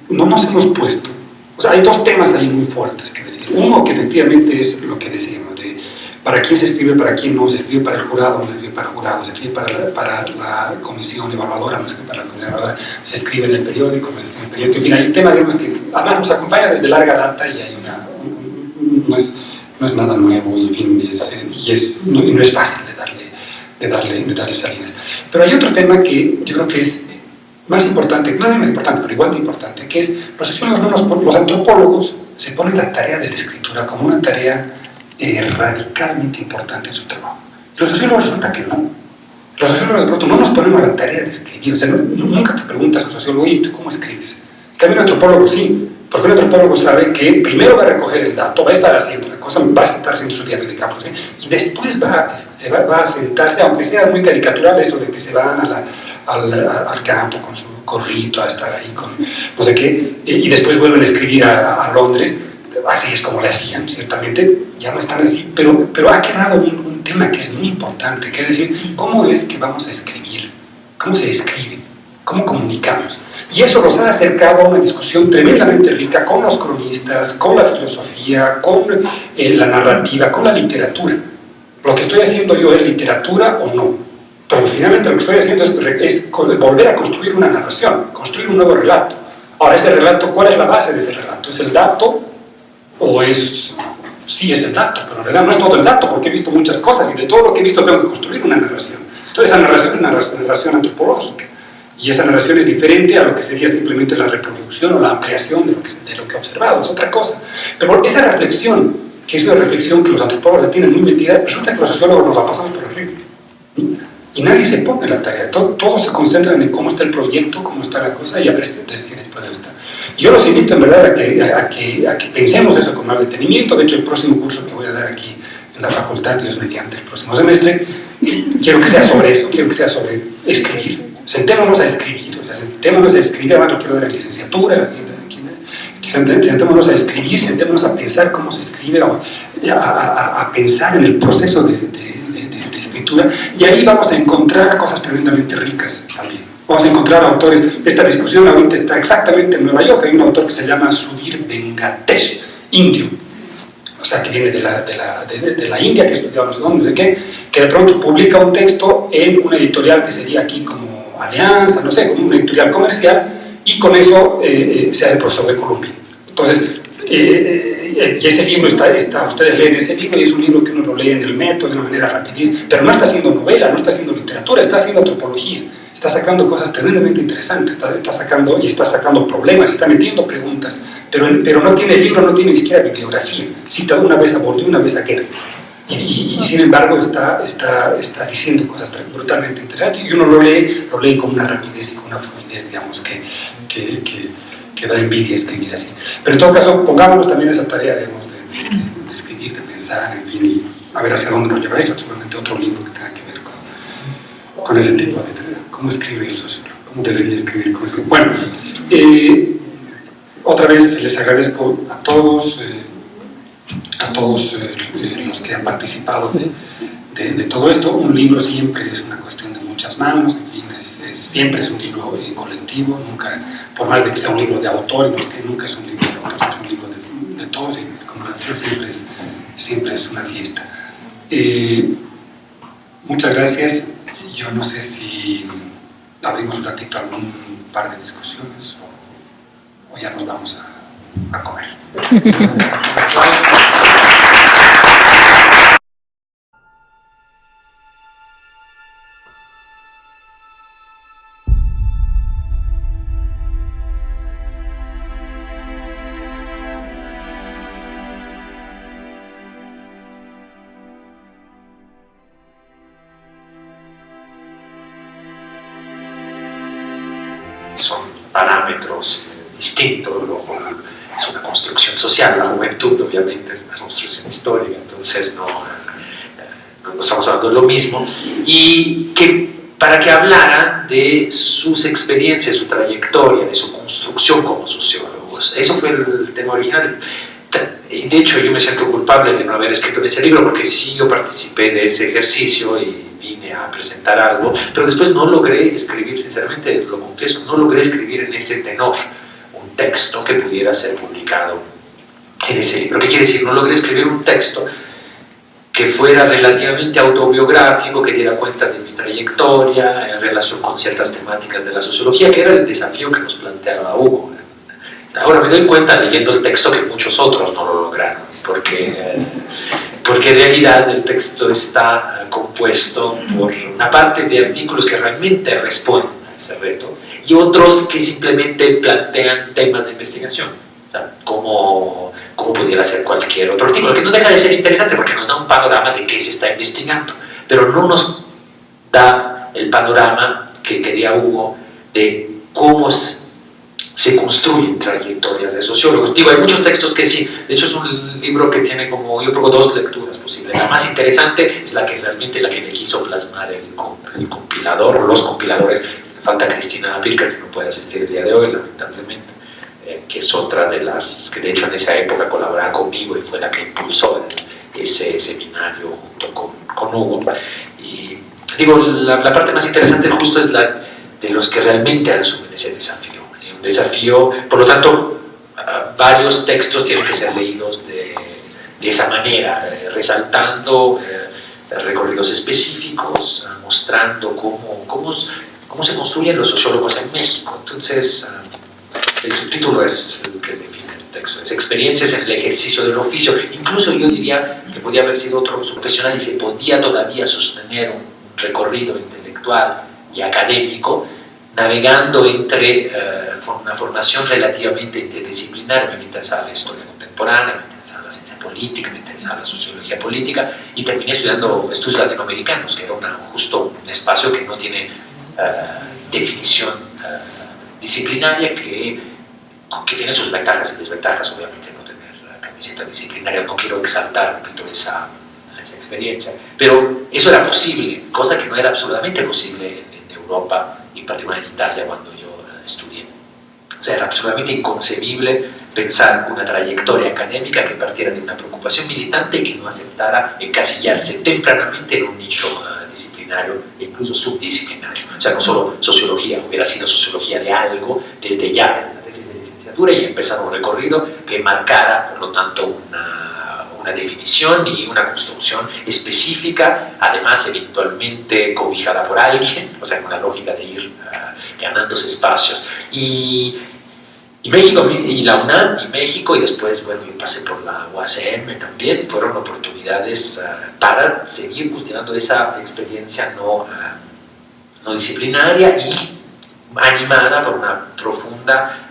no nos hemos puesto, o sea, hay dos temas ahí muy fuertes que decir. Uno, que efectivamente es lo que decíamos, para quién se escribe, para quién no, se escribe para el jurado, no se escribe para el jurado, se escribe para la comisión evaluadora, no se escribe para la comisión evaluadora, se escribe en el periódico, no se escribe en el periódico, en fin, hay un tema, digamos, que además nos acompaña desde larga data y hay no es nada nuevo, y en fin, no es fácil de darle salidas. Pero hay otro tema que yo creo que es más importante, no es más importante, pero igual de importante, que es, los antropólogos se ponen la tarea de la escritura como una tarea radicalmente importante en su trabajo. Los sociólogos resulta que no. Los sociólogos de pronto no nos ponemos la tarea de escribir, o sea, nunca te preguntas a un sociólogo, oye, ¿tú cómo escribes? En cambio, un antropólogo sí, porque un antropólogo sabe que primero va a recoger el dato, va a estar haciendo la cosa, va a estar haciendo su diario de campo, ¿sí? Y después va a sentarse, aunque sea muy caricatural eso de que se van al campo con su gorrito a estar ahí con no sé qué, y después vuelven a escribir a Londres. Así es como le hacían, ciertamente ya no están así, pero ha quedado un tema que es muy importante, que es decir, ¿cómo es que vamos a escribir? ¿Cómo se escribe? ¿Cómo comunicamos? Y eso nos ha acercado a una discusión tremendamente rica con los cronistas, con la filosofía, con la narrativa, con la literatura. Lo que estoy haciendo yo es literatura o no, pero finalmente lo que estoy haciendo es volver a construir una narración, construir un nuevo relato. Ahora, ese relato, ¿cuál es la base de ese relato? ¿Es el dato? ¿O es sí es el dato, pero en realidad no es todo el dato, porque he visto muchas cosas, y de todo lo que he visto tengo que construir una narración. Entonces esa narración es una narración antropológica, y esa narración es diferente a lo que sería simplemente la reproducción o la ampliación de lo que he observado, es otra cosa. Pero esa reflexión, que es una reflexión que los antropólogos la tienen muy metida, resulta que los sociólogos nos la pasamos por arriba. Y nadie se pone la tarea, todos se concentran en cómo está el proyecto, cómo está la cosa, y a ver si después está. Yo los invito en verdad a que pensemos eso con más detenimiento. De hecho, el próximo curso que voy a dar aquí en la facultad, Dios mediante, el próximo semestre, quiero que sea sobre eso, quiero que sea sobre escribir. Sentémonos a escribir, o sea, sentémonos a escribir, además lo quiero dar en licenciatura, sentémonos a escribir, sentémonos a pensar cómo se escribe, a pensar en el proceso de escritura, y ahí vamos a encontrar cosas tremendamente ricas también. Vamos a encontrar autores. Esta discusión ahorita está exactamente en Nueva York. Hay un autor que se llama Sudhir Venkatesh, indio, o sea, que viene de la India, que estudió no sé dónde, no sé qué, que de pronto publica un texto en una editorial que sería aquí como Alianza, no sé, como una editorial comercial, y con eso se hace profesor de Columbia. Entonces, y ese libro ustedes leen ese libro, y es un libro que uno lo lee en el metro de una manera rapidísima, pero no está haciendo novela, no está haciendo literatura, está haciendo antropología. Está sacando cosas tremendamente interesantes, está sacando problemas, está metiendo preguntas, pero no tiene el libro, no tiene ni siquiera bibliografía. Cita una vez a Bourdieu, una vez a Goethe, y sin embargo está diciendo cosas brutalmente interesantes, y uno lo lee con una rapidez y con una fluidez, digamos, que da envidia escribir así. Pero en todo caso, pongámonos también esa tarea, digamos, de escribir, de pensar, en fin, y a ver hacia dónde nos lleva eso. Seguramente otro libro que tenga que ver con ese tipo de... ¿Cómo escribe el sociólogo? ¿Cómo debería escribir? Bueno, otra vez les agradezco a todos los que han participado de todo esto. Un libro siempre es una cuestión de muchas manos, en fin, siempre es un libro colectivo, nunca, por más de que sea un libro de autor, porque nunca es un libro de autor, es un libro de todos, y como decía, siempre es una fiesta. Muchas gracias. Yo no sé si abrimos un ratito algún par de discusiones o ya nos vamos a comer. Son parámetros distintos, es una construcción social, la juventud obviamente es una construcción histórica, entonces no estamos hablando de lo mismo, y que para que hablaran de sus experiencias, su trayectoria, de su construcción como sociólogos. Eso fue el tema original. Y de hecho yo me siento culpable de no haber escrito en ese libro, porque sí, yo participé de ese ejercicio y vine a presentar algo, pero después no logré escribir, sinceramente lo confieso, no logré escribir en ese tenor un texto que pudiera ser publicado en ese libro. ¿Qué quiere decir? No logré escribir un texto que fuera relativamente autobiográfico, que diera cuenta de mi trayectoria en relación con ciertas temáticas de la sociología, que era el desafío que nos planteaba Hugo. Ahora me doy cuenta leyendo el texto que muchos otros no lo lograron, porque en realidad el texto está compuesto por una parte de artículos que realmente responden a ese reto y otros que simplemente plantean temas de investigación, o sea, como pudiera ser cualquier otro artículo, que no deja de ser interesante porque nos da un panorama de qué se está investigando, pero no nos da el panorama que quería Hugo de cómo se construyen trayectorias de sociólogos. Digo, hay muchos textos que sí, de hecho es un libro que tiene como, yo creo, dos lecturas posibles. La más interesante es la que realmente le quiso plasmar el compilador o los compiladores. Falta Cristina Pirker, que no puede asistir el día de hoy, lamentablemente, que es otra de las que de hecho en esa época colaboraba conmigo y fue la que impulsó ese seminario junto con Hugo. Y digo, la parte más interesante justo es la de los que realmente asumen ese desafío. Por lo tanto, varios textos tienen que ser leídos de esa manera, resaltando recorridos específicos, mostrando cómo se construyen los sociólogos en México. Entonces, el subtítulo es el que define texto, es experiencias en el ejercicio del oficio. Incluso yo diría que podía haber sido otro profesional y se podía todavía sostener un recorrido intelectual y académico navegando entre una formación relativamente interdisciplinaria. Me interesaba la historia contemporánea, me interesaba la ciencia política, me interesaba la sociología política, y terminé estudiando estudios latinoamericanos, que era justo un espacio que no tiene definición disciplinaria, que tiene sus ventajas y desventajas. Obviamente no tener camiseta disciplinaria, no quiero exaltar, repito, esa experiencia, pero eso era posible, cosa que no era absolutamente posible en Europa y en particular en Italia cuando yo estudié. O sea, era absolutamente inconcebible pensar una trayectoria académica que partiera de una preocupación militante y que no aceptara encasillarse tempranamente en un nicho disciplinario e incluso subdisciplinario. O sea, no solo sociología, hubiera sido sociología de algo desde ya, desde la tesis de licenciatura, y empezar un recorrido que marcara, por lo tanto, una definición y una construcción específica, además eventualmente cobijada por alguien, o sea, en una lógica de ir ganándose espacios. Y México, y la UNAM, y México, y después, bueno, yo pasé por la UACM también, fueron oportunidades para seguir cultivando esa experiencia no disciplinaria y animada por una profunda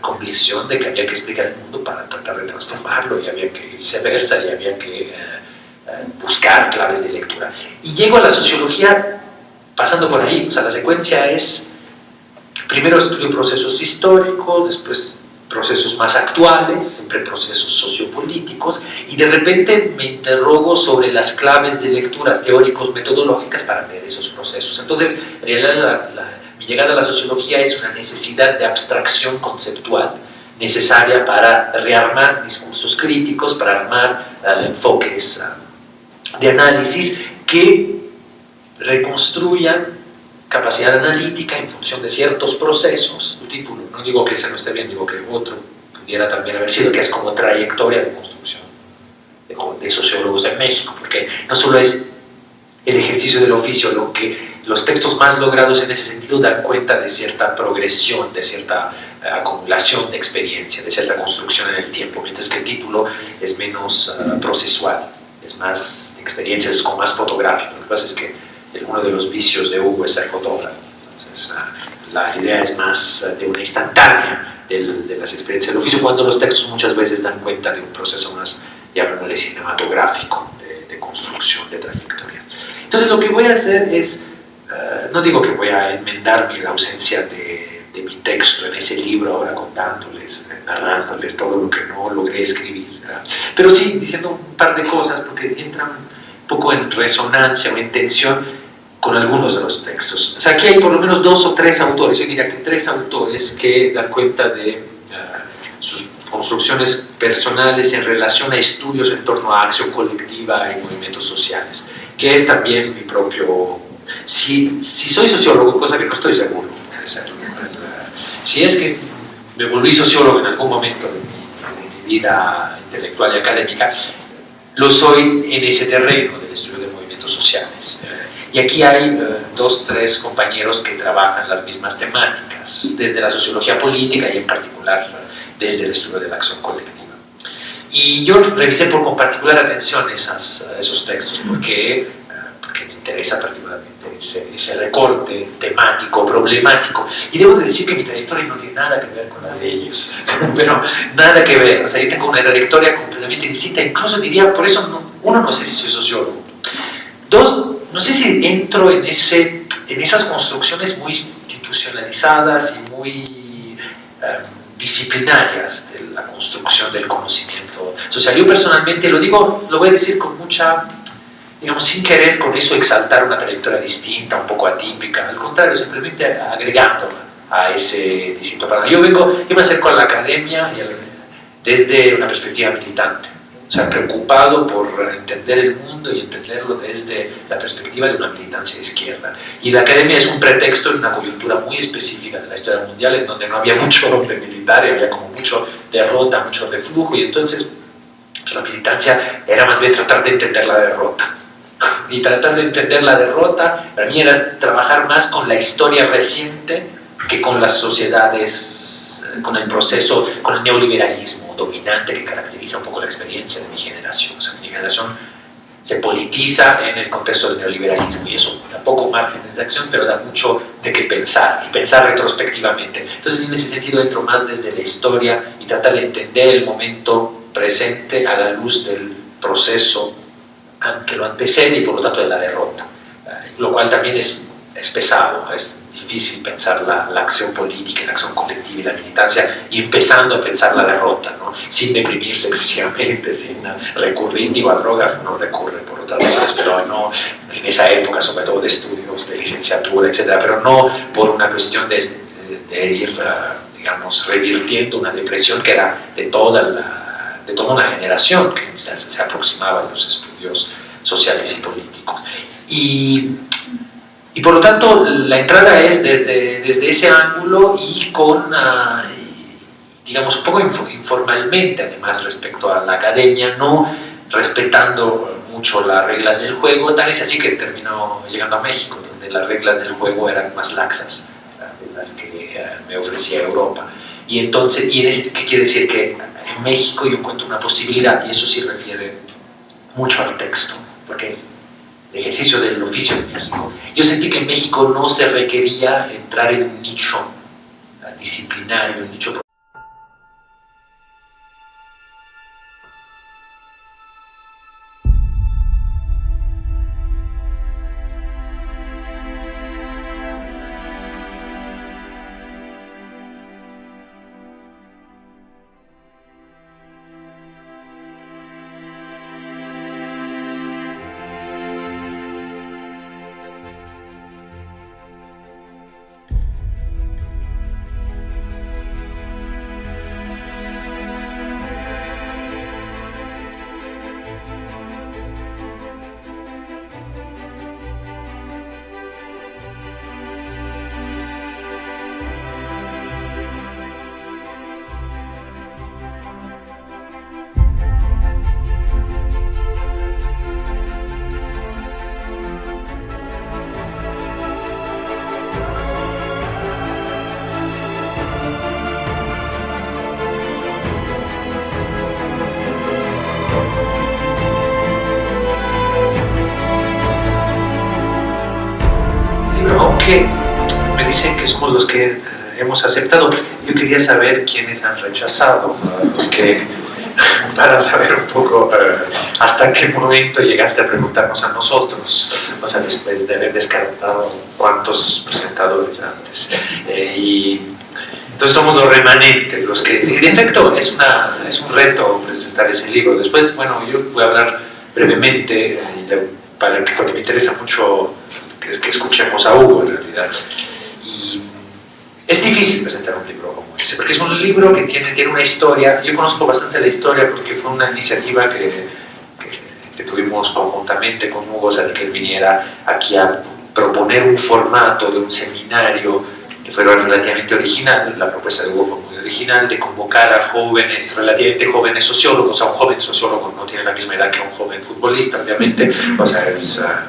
convicción de que había que explicar el mundo para tratar de transformarlo, y había que viceversa, y había que buscar claves de lectura. Y llego a la sociología pasando por ahí. O sea, la secuencia es: primero estudio procesos históricos, después procesos más actuales, siempre procesos sociopolíticos, y de repente me interrogo sobre las claves de lecturas teóricos, metodológicas para ver esos procesos. Entonces, en realidad, mi llegada a la sociología es una necesidad de abstracción conceptual necesaria para rearmar discursos críticos, para armar enfoques de análisis que reconstruyan capacidad analítica en función de ciertos procesos. El título, no digo que ese no esté bien, digo que otro pudiera también haber sido, que es como trayectoria de construcción de sociólogos de México, porque no solo es el ejercicio del oficio, lo que los textos más logrados en ese sentido dan cuenta de cierta progresión, de cierta acumulación de experiencia, de cierta construcción en el tiempo, mientras que el título es menos procesual, es más experiencia, es como más fotográfico. Lo que pasa es que uno de los vicios de Hugo es ser fotógrafo, entonces la idea es más de una instantánea de las experiencias del oficio, cuando los textos muchas veces dan cuenta de un proceso más, llamémosle, cinematográfico, de construcción de trayectorias. Entonces lo que voy a hacer es, no digo que voy a enmendar la ausencia de mi texto en ese libro ahora, contándoles, narrándoles todo lo que no logré escribir, ¿verdad? Pero sí diciendo un par de cosas, porque entran un poco en resonancia o en tensión con algunos de los textos. O sea, aquí hay por lo menos 2 o 3 autores, yo diría que 3 autores que dan cuenta de sus construcciones personales en relación a estudios en torno a acción colectiva y movimientos sociales, que es también mi propio... Si soy sociólogo, cosa que no estoy seguro de serlo, si es que me volví sociólogo en algún momento de mi vida intelectual y académica, lo soy en ese terreno del estudio de movimientos sociales. Y aquí hay 2 o 3 compañeros que trabajan las mismas temáticas, desde la sociología política y en particular desde el estudio de la acción colectiva. Y yo revisé con particular atención esos textos porque me interesa particularmente ese recorte temático, problemático. Y debo de decir que mi trayectoria no tiene nada que ver con la de ellos, pero nada que ver. O sea, yo tengo una trayectoria completamente distinta, incluso diría, por eso uno, no sé si soy sociólogo. 2, no sé si entro en esas construcciones muy institucionalizadas y muy disciplinarias de la construcción del conocimiento social. Yo personalmente lo voy a decir con mucha, digamos, sin querer con eso exaltar una trayectoria distinta, un poco atípica, al contrario, simplemente agregándola a ese distinto panorama. Yo me acerco a la academia desde una perspectiva militante, o sea, preocupado por entender el mundo y entenderlo desde la perspectiva de una militancia de izquierda. Y la academia es un pretexto en una coyuntura muy específica de la historia mundial, en donde no había mucho de militar, había como mucho derrota, mucho reflujo, y entonces pues, la militancia era más bien tratar de entender la derrota. Y tratar de entender la derrota, para mí era trabajar más con la historia reciente que con las sociedades con el proceso, con el neoliberalismo dominante que caracteriza un poco la experiencia de mi generación. O sea, mi generación se politiza en el contexto del neoliberalismo y eso da poco margen de acción, pero da mucho de qué pensar y pensar retrospectivamente. Entonces, en ese sentido, entro más desde la historia y tratar de entender el momento presente a la luz del proceso que lo antecede y por lo tanto de la derrota, lo cual también es pesado, es difícil pensar la acción política, la acción colectiva y la militancia y empezando a pensar la derrota, ¿no? Sin deprimirse excesivamente, sin recurrir, digo, a drogas uno recurre por otras cosas, pero no en esa época, sobre todo de estudios, de licenciatura, etcétera, pero no por una cuestión de ir, digamos, revirtiendo una depresión que era de toda una generación que se aproximaba a los estudios sociales y políticos. Y por lo tanto, la entrada es desde ese ángulo y con, digamos, un poco informalmente, además, respecto a la academia, no respetando mucho las reglas del juego. Tal es así que terminó llegando a México, donde las reglas del juego eran más laxas de las que me ofrecía Europa. Y entonces, ¿qué quiere decir? Que en México yo encuentro una posibilidad, y eso sí refiere mucho al texto, porque es el ejercicio del oficio en México. Yo sentí que en México no se requería entrar en un nicho disciplinario, un nicho. Aunque me dicen que somos los que hemos aceptado, yo quería saber quiénes han rechazado, porque para saber un poco hasta qué momento llegaste a preguntarnos a nosotros, o sea, después de haber descartado cuántos presentadores antes. Y entonces somos los remanentes, los que, de efecto, es un reto presentar ese libro. Después, bueno, yo voy a hablar brevemente, porque me interesa mucho que escuchemos a Hugo, en realidad. Y es difícil presentar un libro como ese, porque es un libro que tiene una historia. Yo conozco bastante la historia porque fue una iniciativa que tuvimos conjuntamente con Hugo, o sea, de que él viniera aquí a proponer un formato de un seminario que fue relativamente original. La propuesta de Hugo fue muy original, de convocar a jóvenes, relativamente jóvenes sociólogos. O sea, un joven sociólogo no tiene la misma edad que un joven futbolista, obviamente, o sea,